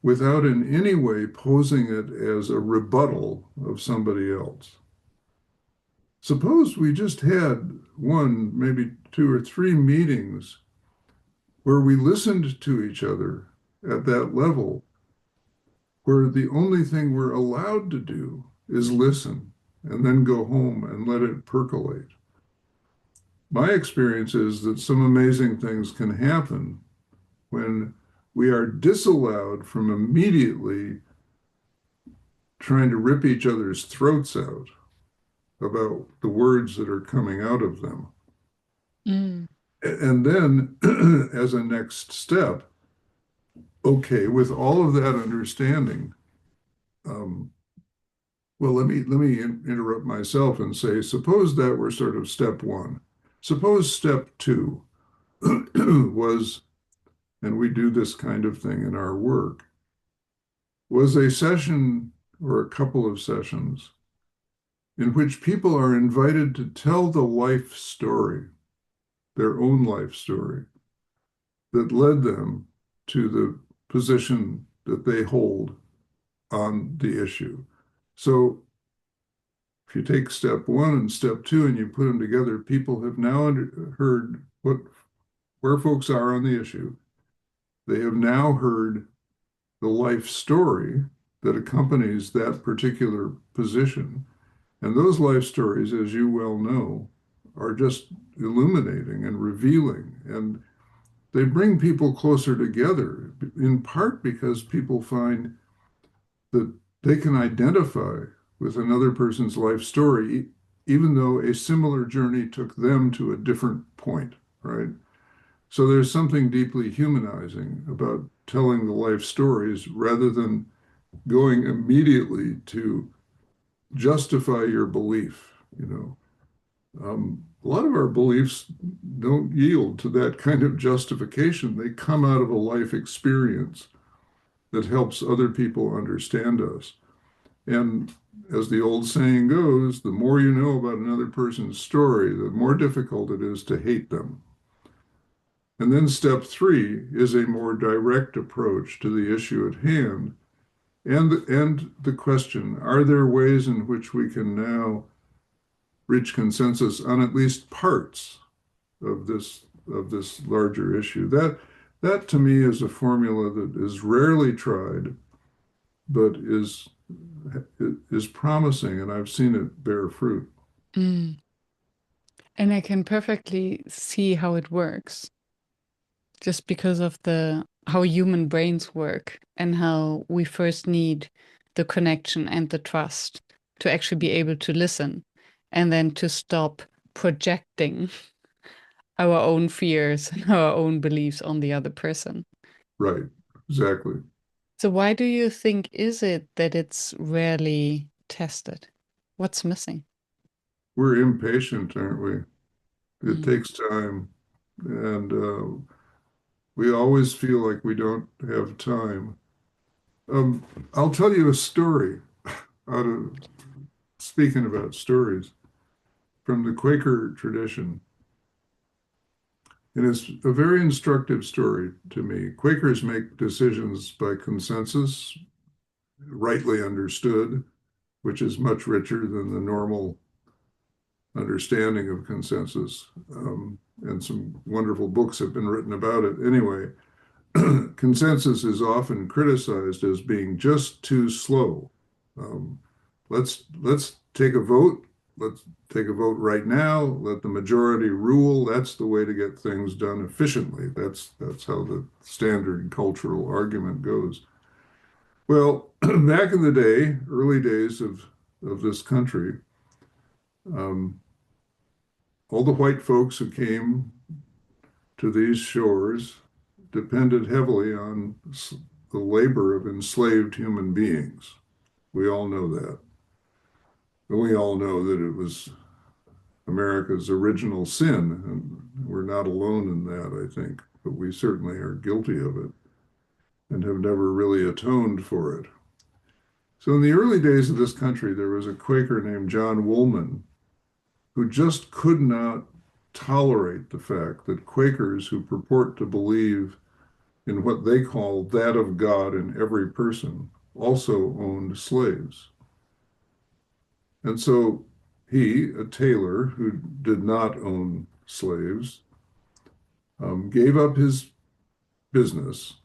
without in any way posing it as a rebuttal of somebody else. Suppose we just had one, maybe two or three meetings where we listened to each other at that level, where the only thing we're allowed to do is listen and then go home and let it percolate. My experience is that some amazing things can happen when we are disallowed from immediately trying to rip each other's throats out about the words that are coming out of them. Mm. And then, as a next step, okay, with all of that understanding, um, well, let me interrupt myself and say, suppose that were sort of step one. Suppose step two was, and we do this kind of thing in our work, was a session or a couple of sessions in which people are invited to tell the life story, their own life story, that led them to the position that they hold on the issue. So if you take step one and step two and you put them together, people have now heard where folks are on the issue. They have now heard the life story that accompanies that particular position. And those life stories, as you well know, are just illuminating and revealing. And they bring people closer together, in part because people find that they can identify with another person's life story, even though a similar journey took them to a different point, right? So there's something deeply humanizing about telling the life stories rather than going immediately to justify your belief, you know. A lot of our beliefs don't yield to that kind of justification. They come out of a life experience that helps other people understand us. And as the old saying goes, the more you know about another person's story, the more difficult it is to hate them. And then step three is a more direct approach to the issue at hand and the question, are there ways in which we can now reach consensus on at least parts of this larger issue? That to me is a formula that is rarely tried, but is promising, and I've seen it bear fruit. Mm. And I can perfectly see how it works just because of the how human brains work and how we first need the connection and the trust to actually be able to listen and then to stop projecting our own fears and our own beliefs on the other person. Right, exactly. So why do you think is it that it's rarely tested? What's missing? We're impatient, aren't we? It Mm. takes time, and we always feel like we don't have time. Um, I'll tell you a story out of speaking about stories from the Quaker tradition. And it's a very instructive story to me. Quakers make decisions by consensus, rightly understood, which is much richer than the normal understanding of consensus. And some wonderful books have been written about it. Anyway, consensus is often criticized as being just too slow. Um, let's take a vote. Let's take a vote right now. Let the majority rule. That's the way to get things done efficiently. That's how the standard cultural argument goes. Well, back in the day, early days of this country, um, all the white folks who came to these shores depended heavily on the labor of enslaved human beings. We all know that. And we all know that it was America's original sin, and we're not alone in that, I think, but we certainly are guilty of it and have never really atoned for it. So in the early days of this country, there was a Quaker named John Woolman who just could not tolerate the fact that Quakers who purport to believe in what they call that of God in every person also owned slaves. And so he, a tailor who did not own slaves, gave up his business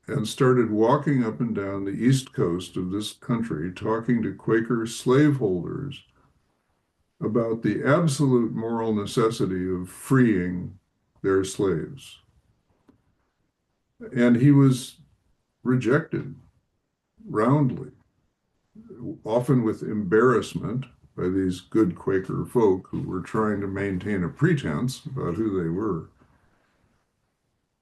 and started walking up and down the east coast of this country talking to Quaker slaveholders about the absolute moral necessity of freeing their slaves. And he was rejected roundly, often with embarrassment by these good Quaker folk who were trying to maintain a pretense about who they were.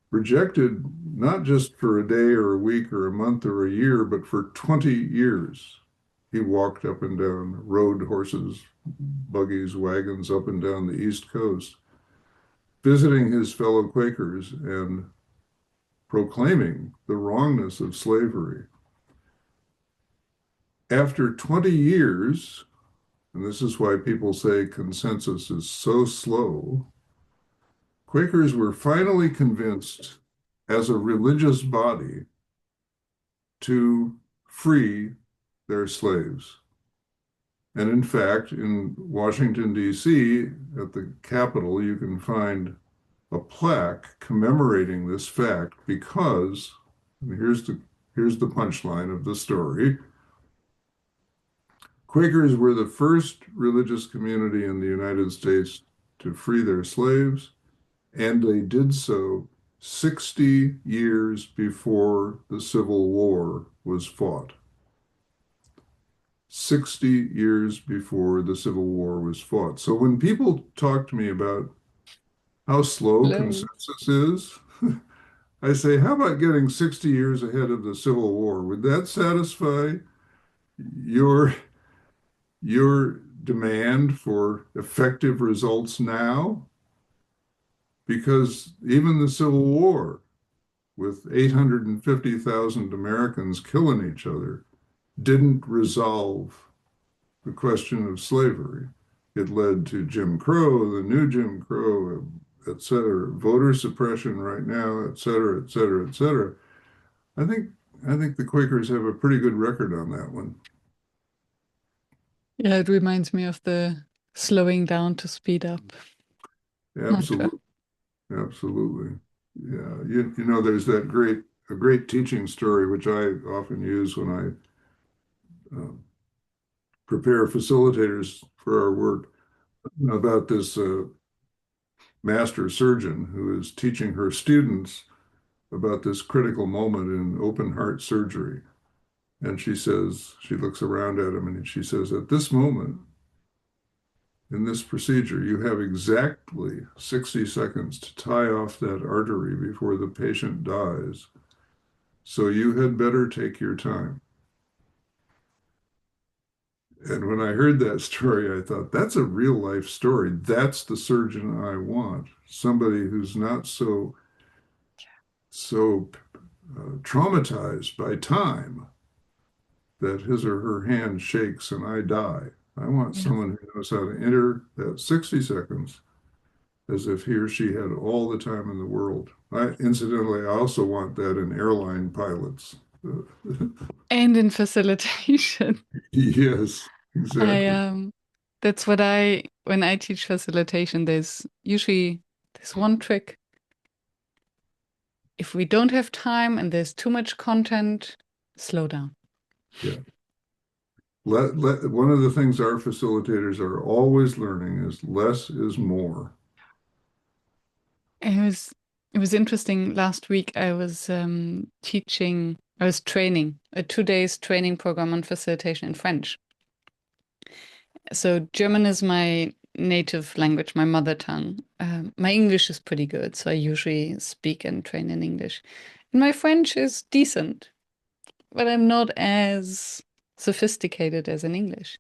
Rejected not just for a day or a week or a month or a year, but for 20 years. He walked up and down, rode horses, buggies, wagons up and down the East Coast, visiting his fellow Quakers and proclaiming the wrongness of slavery. After 20 years, and this is why people say consensus is so slow, Quakers were finally convinced as a religious body to free their slaves. And in fact, in Washington, D.C., at the Capitol, you can find a plaque commemorating this fact because, and here's the punchline of the story. Quakers were the first religious community in the United States to free their slaves, and they did so 60 years before the Civil War was fought. 60 years before the Civil War was fought. So when people talk to me about how slow Hello. consensus is, I say, how about getting 60 years ahead of the Civil War? Would that satisfy your your demand for effective results now? Because even the Civil War, with 850,000 Americans killing each other, didn't resolve the question of slavery. It led to Jim Crow, the new Jim Crow, et cetera, voter suppression right now, et cetera, et cetera, et cetera. I think I think the Quakers have a pretty good record on that one. Yeah, it reminds me of the slowing down to speed up mantra. Absolutely, absolutely. Yeah, you know, there's that great teaching story which I often use when I prepare facilitators for our work about this master surgeon who is teaching her students about this critical moment in open heart surgery. And she says, she looks around at him and she says, at this moment in this procedure, you have exactly 60 seconds to tie off that artery before the patient dies. So you had better take your time. And when I heard that story, I thought, that's a real life story. That's the surgeon I want. Somebody who's not so traumatized by time, that his or her hand shakes and I die. I want Yeah. someone who knows how to enter that 60 seconds as if he or she had all the time in the world. Incidentally, I also want that in airline pilots. And in facilitation. Yes, I exactly. That's what I when I teach facilitation, there's usually this one trick. If we don't have time and there's too much content, slow down. Yeah. One of the things our facilitators are always learning is less is more. It was it was interesting. Last week I was training a 2 days training program on facilitation in French. So German is my native language, my mother tongue. My English is pretty good, so I usually speak and train in English. And my French is decent, but I'm not as sophisticated as in English.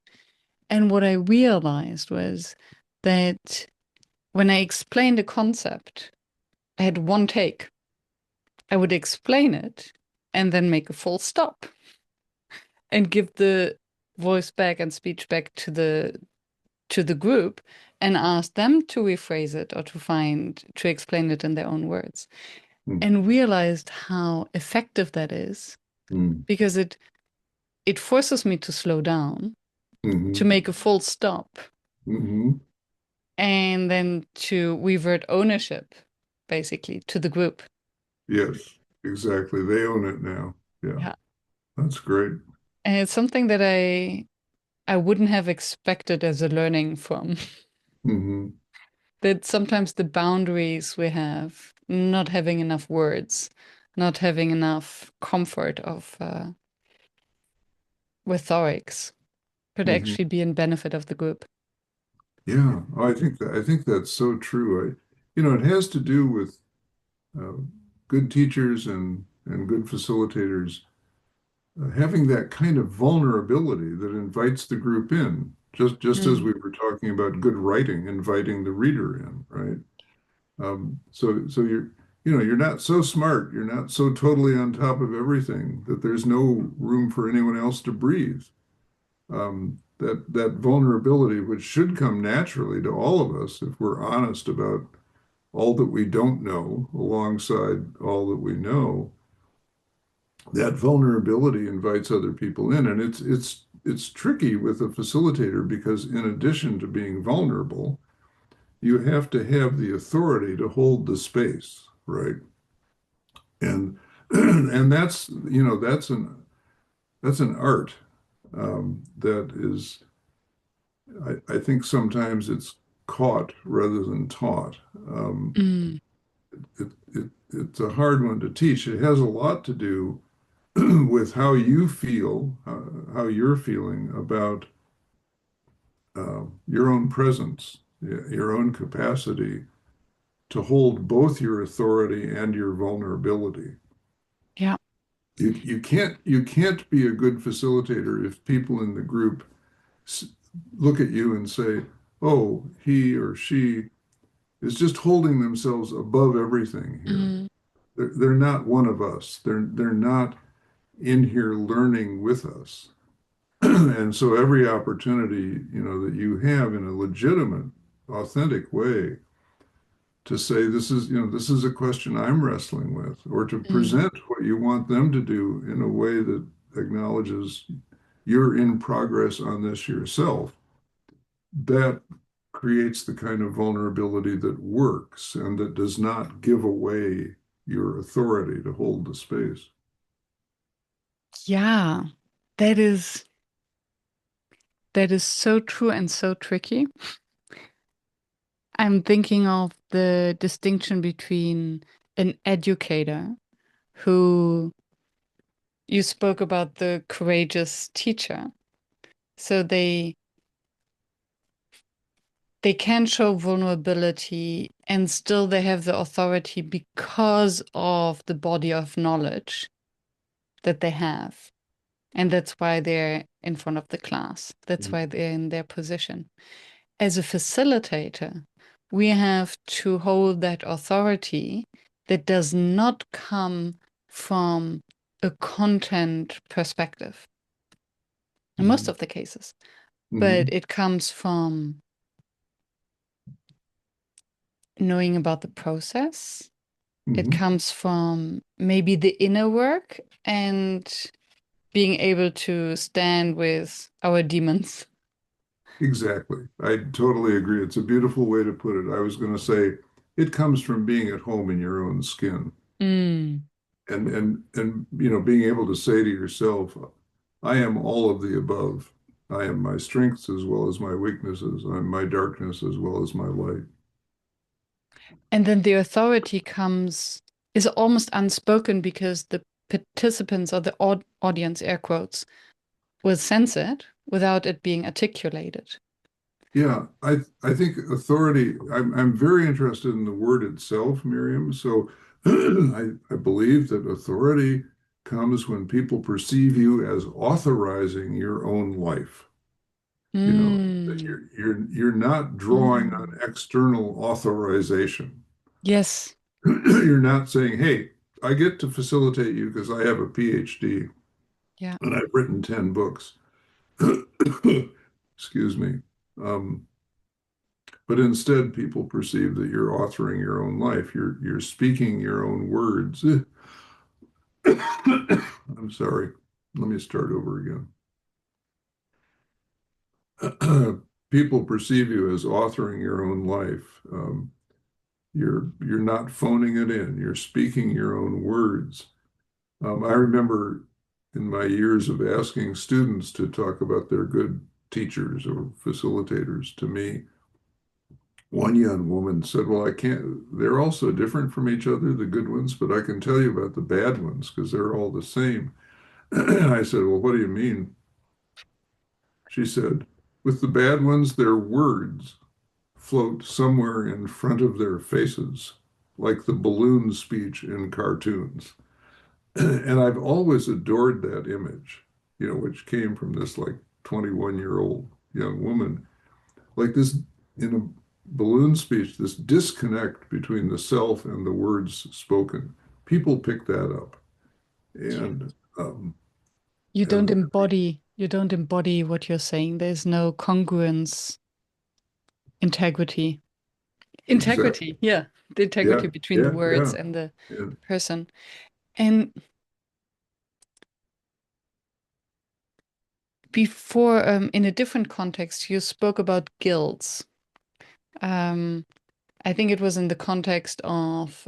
And what I realized was that when I explained a concept, I had one take. I would explain it and then make a full stop and give the voice back and speech back to the group and ask them to rephrase it or to explain it in their own words Mm, and realized how effective that is mm, because it forces me to slow down, to mhm, make a full stop, mhm. and then to revert ownership basically to the group. Yes, exactly. They own it now. Yeah, Yeah. that's great. And it's something that I wouldn't have expected as a learning from Hmm. that sometimes the boundaries we have, not having enough words, not having enough comfort of rhetorics, could Hmm. actually be in benefit of the group. Yeah, I think that's so true. It has to do with uh, good teachers and good facilitators having that kind of vulnerability that invites the group in, just as Mm, we were talking about good writing, inviting the reader in, right? So you're not so smart, you're not so totally on top of everything that there's no room for anyone else to breathe. That vulnerability, which should come naturally to all of us if we're honest about all that we don't know alongside all that we know, that vulnerability invites other people in. And it's tricky with a facilitator because in addition to being vulnerable, you have to have the authority to hold the space, right? And and that's an art that is I think sometimes it's caught rather than taught. mm, It's a hard one to teach. It has a lot to do with how you feel, how you're feeling about your own presence, your own capacity to hold both your authority and your vulnerability. yeah. You can't be a good facilitator if people in the group look at you and say, "Oh, he or she is just holding themselves above everything here. Mm, They're not one of us. They're not in here learning with us." And so every opportunity, that you have in a legitimate, authentic way to say, this is a question I'm wrestling with, or to mm. present what you want them to do in a way that acknowledges you're in progress on this yourself, that creates the kind of vulnerability that works and that does not give away your authority to hold the space. Yeah, that is that is so true and so tricky. I'm thinking of the distinction between an educator who you spoke about the courageous teacher. So they can show vulnerability and still they have the authority because of the body of knowledge that they have. And that's why they're in front of the class. That's why they're in their position. As a facilitator, we have to hold that authority that does not come from a content perspective in most Mhm. of the cases, but Mhm. it comes from knowing about the process. It Mhm. comes from maybe the inner work and being able to stand with our demons. Exactly. I totally agree. It's a beautiful way to put it. I was going to say it comes from being at home in your own skin Mm, and being able to say to yourself, I am all of the above. I am my strengths as well as my weaknesses. I'm my darkness as well as my light. and then the authority comes, is almost unspoken because the participants or the audience, air quotes, will sense it without it being articulated. Yeah, I think authority, I'm very interested in the word itself, Miriam. So I believe that authority comes when people perceive you as authorizing your own life. You know, that Mm, you're not drawing on mm. external authorization. Yes. You're not saying, hey, I get to facilitate you because I have a PhD Yeah. and I've written 10 books. Excuse me. Um, But instead, people perceive that you're authoring your own life. You're speaking your own words. I'm sorry. Let me start over again. People perceive you as authoring your own life. You're not phoning it in. You're speaking your own words. I remember in my years of asking students to talk about their good teachers or facilitators to me, one young woman said, well, I can't, they're all so different from each other, the good ones, but I can tell you about the bad ones because they're all the same. And I said, well, what do you mean? She said, with the bad ones, their words float somewhere in front of their faces, like the balloon speech in cartoons. And I've always adored that image, which came from this like 21-year-old young woman like this in a balloon speech, this disconnect between the self and the words spoken. People pick that up, Yeah. and um, You and don't embody what you're saying. There's no congruence, integrity. exactly, Integrity, yeah. The yeah, integrity between the yeah, words yeah, and the yeah. person. And before, in a different context, you spoke about guilds. Um, I think it was in the context of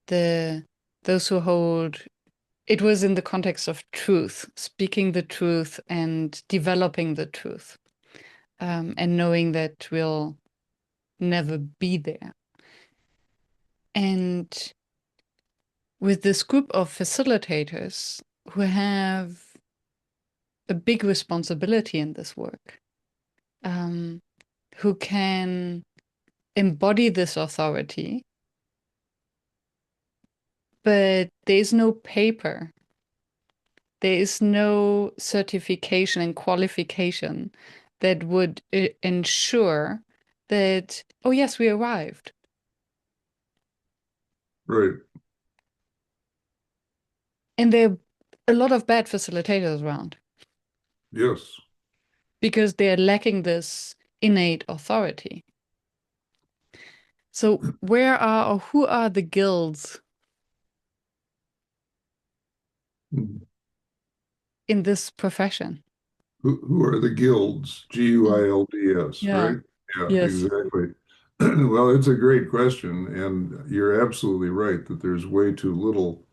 the those who hold. It was in the context of truth, speaking the truth and developing the truth, and knowing that we'll never be there. And with this group of facilitators who have a big responsibility in this work, um, who can embody this authority, but there's no paper, there is no certification and qualification that would ensure that, oh, yes, we arrived. Right. And there are a lot of bad facilitators around Yes. because they're lacking this innate authority. So, where are or who are the guilds Mhm. in this profession? Who are the guilds? Mm. GUILDS, Yeah. right? Yeah, Yes. exactly. Well, it's a great question, and you're absolutely right that there's way too little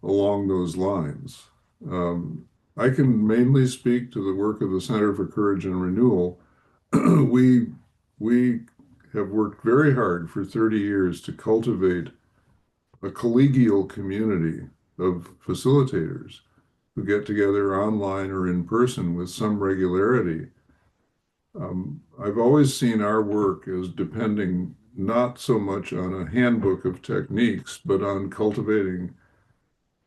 along those lines. Um, I can mainly speak to the work of the Center for Courage and Renewal. we we have worked very hard for 30 years to cultivate a collegial community of facilitators who get together online or in person with some regularity. I've always seen our work as depending not so much on a handbook of techniques, but on cultivating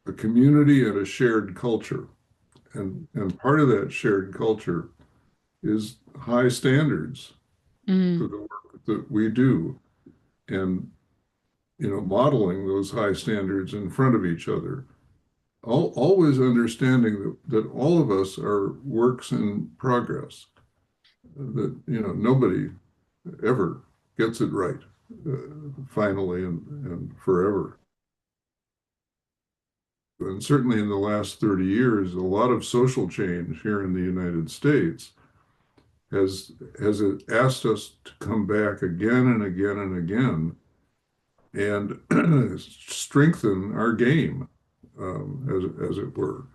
a community and a shared culture. And part of that shared culture is high standards for Mm. the work that we do. And modeling those high standards in front of each other. Always understanding that all of us are works in progress, that, nobody ever gets it right, finally and forever. And certainly in the last 30 years, a lot of social change here in the United States has asked us to come back again and again and again and strengthen our game, as it were.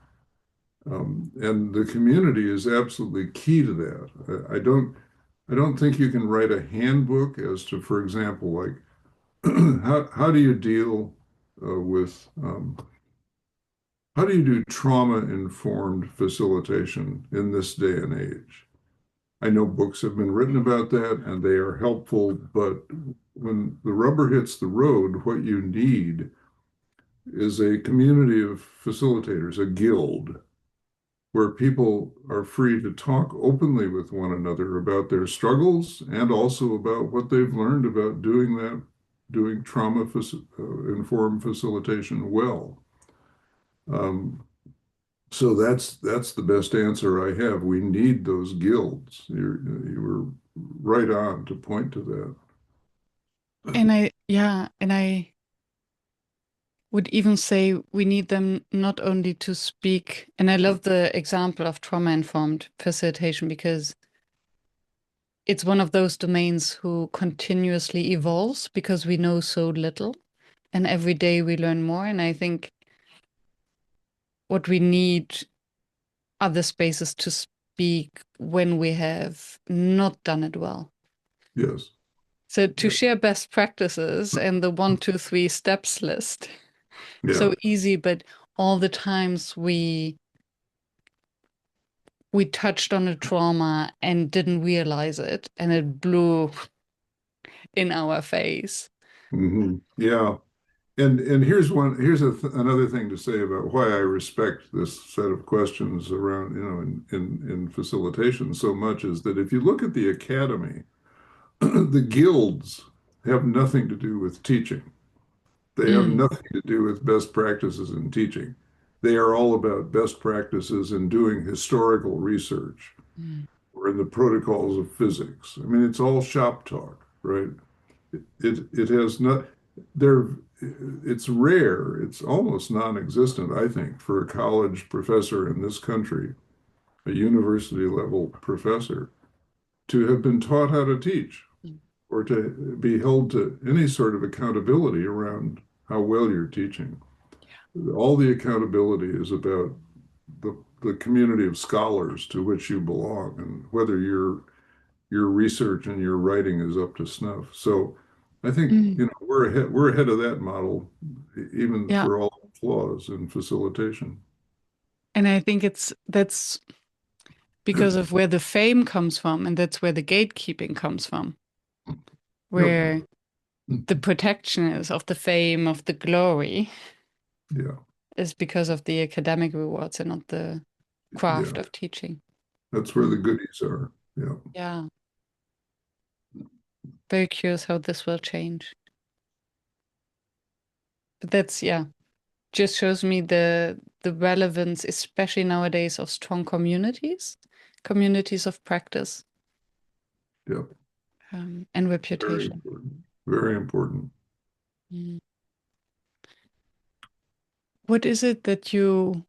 And the community is absolutely key to that. I don't think you can write a handbook as to, for example, like how do you deal with how do you do trauma-informed facilitation in this day and age? I know books have been written about that and they are helpful, but when the rubber hits the road, what you need is a community of facilitators, a guild, where people are free to talk openly with one another about their struggles and also about what they've learned about doing trauma-informed facilitation well. Um, so that's the best answer I have. We need those guilds. You were right on to point to And I would even say we need them not only to speak, and I love the example of trauma-informed facilitation because it's one of those domains who continuously evolves because we know so little, and every day we learn more. And I think what we need are the spaces to speak when we have not done it well. that. Yes. So to Yeah. share best practices and the 1, 2, 3 steps list. Yeah. So easy, but all the times we touched on a trauma and didn't realize it, and it blew in our face. Yeah. And another thing to say about why I respect this set of questions around, in facilitation so much is that if you look at the academy, the guilds have nothing to do with teaching. They have Mm, nothing to do with best practices in teaching. They are all about best practices in doing historical research mm, or in the protocols of physics. I mean, it's all shop talk, right? It has not there it's rare, it's almost non-existent, I think, for a college professor in this country, a university level professor, to have been taught how to teach mm. or to be held to any sort of accountability around how well you're teaching. All the accountability is about the community of scholars to which you belong and whether your research and your writing is up to snuff. So I think, Mm. we're ahead of that model, even Yeah. for all the flaws in facilitation. And I think that's because of where the fame comes from, and that's where the gatekeeping comes from, Yep. where the protection is of the fame, of the glory, Yeah. is because of the academic rewards and not the craft Yeah. of teaching. That's where the Mm. goodies are. Yeah. Yeah. Very curious how this will change. But that's, yeah, just shows me the relevance, especially nowadays, of strong communities, communities of practice, Yeah. and Very reputation. important. Very important. Mm. What is it that you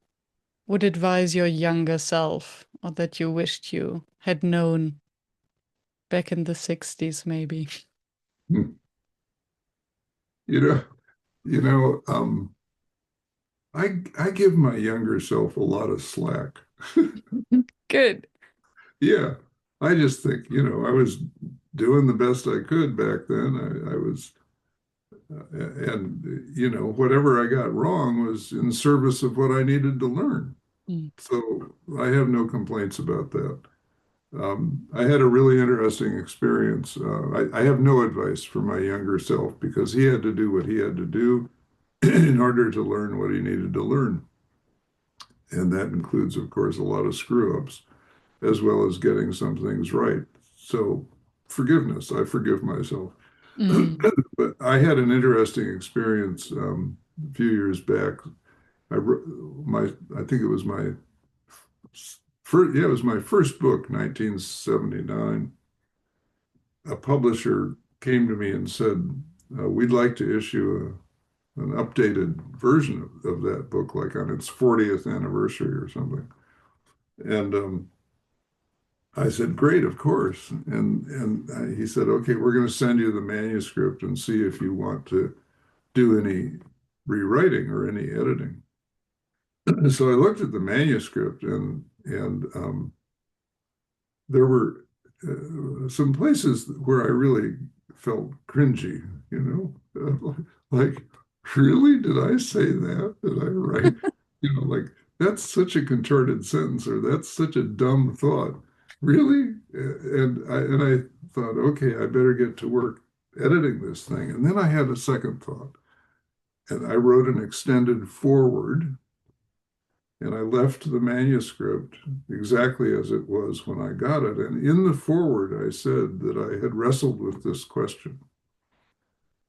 would advise your younger self, or that you wished you had known back in the 60s, maybe? Hmm. You know, you know, I give my younger self a lot of slack. Good. Yeah. I just think, I was doing the best I could back then. I was and whatever I got wrong was in service of what I needed to learn. Mm. So I have no complaints about that. I had a really interesting experience. I have no advice for my younger self because he had to do what he had to do in order to learn what he needed to learn. And that includes, of course, a lot of screw ups as well as getting some things right. So forgiveness, I forgive myself. Mm, But I had an interesting experience a few years back. I wrote I think it was my first, yeah, it was my first book, 1979. A publisher came to me and said, "We'd like to issue an updated version of that book, like on its 40th anniversary or something." And I said, "Great, of course." And he said, "Okay, we're going to send you the manuscript and see if you want to do any rewriting or any editing." So I looked at the manuscript, and there were some places where I really felt cringy, you like, really? Did I say that? Did I write? Like, that's such a contorted sentence, or that's such a dumb thought. Really? And I thought, okay, I better get to work editing this thing. And then I had a second thought, and I wrote an extended foreword, and I left the manuscript exactly as it was when I got it. And in the foreword, I said that I had wrestled with this question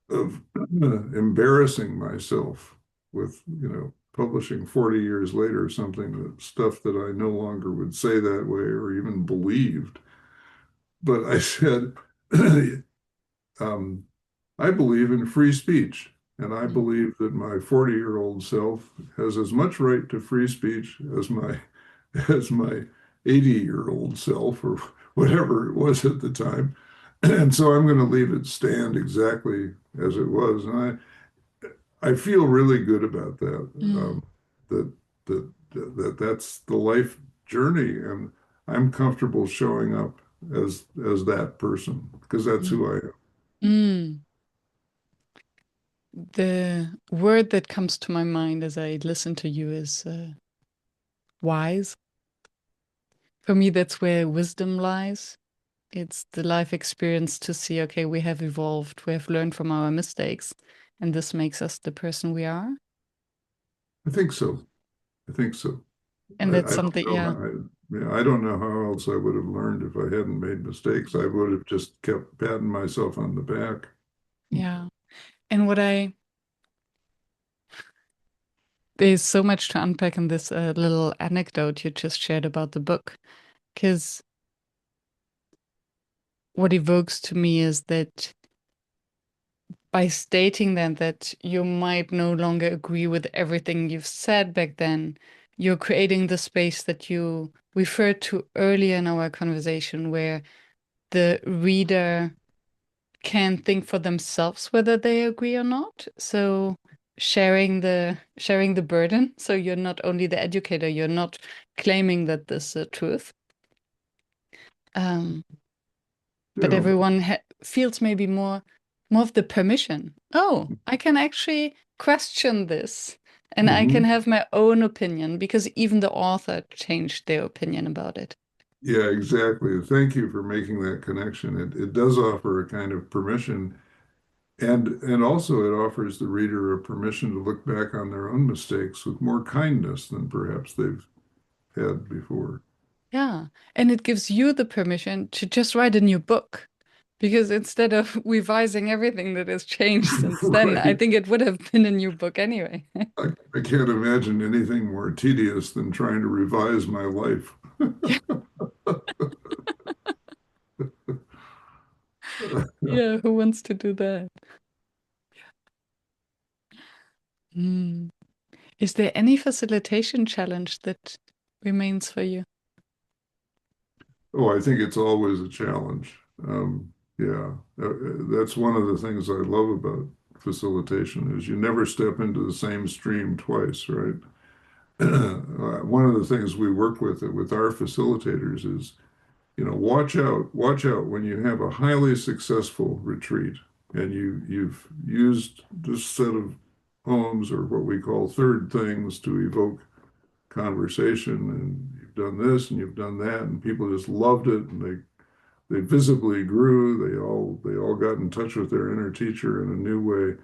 of embarrassing myself with, publishing 40 years later something that stuff that I no longer would say that way or even believed. But I said, um, I believe in free speech, and I mm, believe that my 40-year-old self has as much right to free speech as my 80-year-old self or whatever it was at the time. And so I'm going to leave it stand exactly as it was. And I feel really good about that. mm, That that's the life journey, and I'm comfortable showing up as that person because that's mm, who I am. mm. The word that comes to my mind as I listen to you is wise. For me, that's where wisdom lies. It's the life experience to see, okay, we have evolved, we have learned from our mistakes, and this makes us the person we are. I think so. I think so. And that's I don't something, know yeah, yeah, I don't know how else I would have learned if I hadn't made mistakes. I would have just kept patting myself on the back. yeah. And there's so much to unpack in this little anecdote you just shared about the book. Because what evokes to me is that by stating then that you might no longer agree with everything you've said back then, you're creating the space that you referred to earlier in our conversation, where the reader can think for themselves whether they agree or not. So sharing the burden. So you're not only the educator, you're not claiming that this is the truth. Um, but Yeah. everyone feels maybe more of the permission. Oh, I can actually question this, and I can Mhm. have my own opinion because even the author changed their opinion about it. Yeah, exactly. Thank you for making that connection. It does offer a kind of permission, and also it offers the reader a permission to look back on their own mistakes with more kindness than perhaps they've had before. Yeah, and it gives you the permission to just write a new book. Because instead of revising everything that has changed since then, I Right. think it would have been a new book anyway. I can't imagine anything more tedious than trying to revise my life. Yeah, who wants to do that? Hmm. Is there any facilitation challenge that remains for you? Oh, I think it's always a challenge. Yeah, that's one of the things I love about facilitation is you never step into the same stream twice, right? One of the things we work with our facilitators is, watch out when you have a highly successful retreat and you've used this set of poems or what we call third things to evoke conversation, and you've done this and you've done that, and people just loved it, and they visibly grew. They all got in touch with their inner teacher in a new way.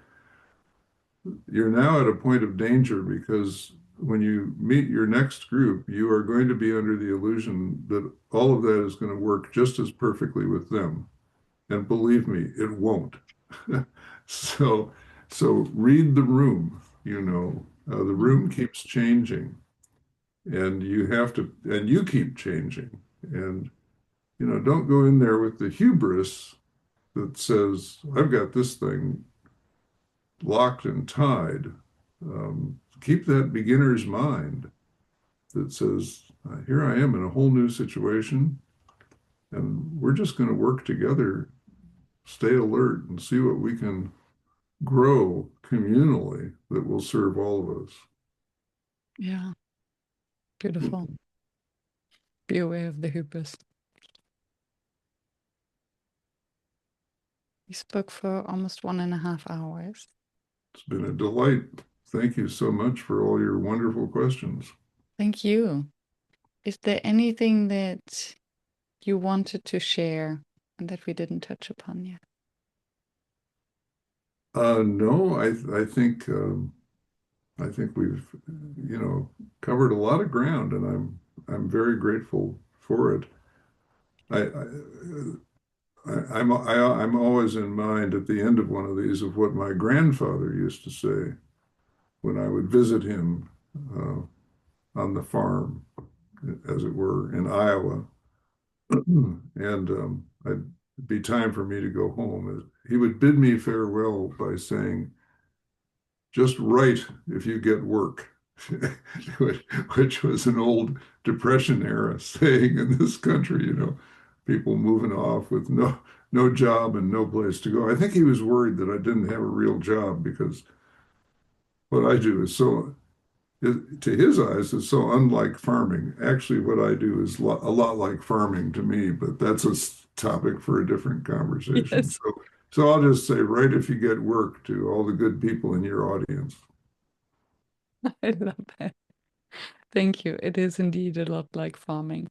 You're now at a point of danger because when you meet your next group, you are going to be under the illusion that all of that is going to work just as perfectly with them. And believe me, it won't. So, so read the room, the Mhm. room keeps changing and you have to, and you keep changing. And, don't go in there with the hubris that says, I've got this thing locked and tied. Keep that beginner's mind that says, here I am in a whole new situation, and we're just going to work together, stay alert, and see what we can grow communally that will serve all of us. Yeah, beautiful. Be aware of the hubris. We spoke for almost 1.5 hours. It's been a delight. Thank you so much for all your wonderful questions. Thank you. Is there anything that you wanted to share and that we didn't touch upon yet? No, I think we've covered a lot of ground, and I'm very grateful for it. I'm always in mind at the end of one of these of what my grandfather used to say when I would visit him uh, on the farm, as it were, in Iowa, and it'd be time for me to go home. He would bid me farewell by saying, "Just write if you get work," which was an old Depression era saying in this country, people moving off with no job and no place to go. I think he was worried that I didn't have a real job because what I do is so, to his eyes, is so unlike farming. Actually, what I do is a lot like farming to me, but that's a topic for a different conversation. Yes, So I'll just say, write if you get work to all the good people in your audience. I love that. Thank you. It is indeed a lot like farming.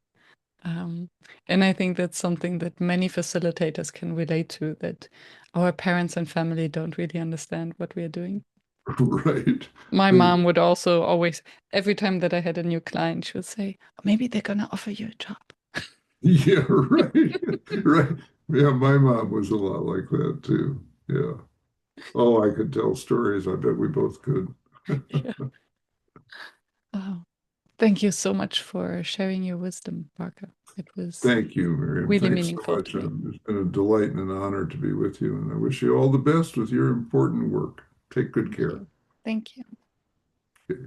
Um, and I think that's something that many facilitators can relate to, that our parents and family don't really understand what we are doing. Right. My mom would also always, every time that I had a new client, she would say, maybe they're going to offer you a job. Yeah, right. Right. Yeah, my mom was a lot like that too. Yeah. Oh, I could tell stories. I bet we both could. Yeah. Oh, thank you so much for sharing your wisdom, Parker. It was Thank you, Miriam. really Thanks so meaningful to much. me. It's been a delight and an honor to be with you, and I wish you all the best with your important work. Take good Thank care. you. Thank you. Okay.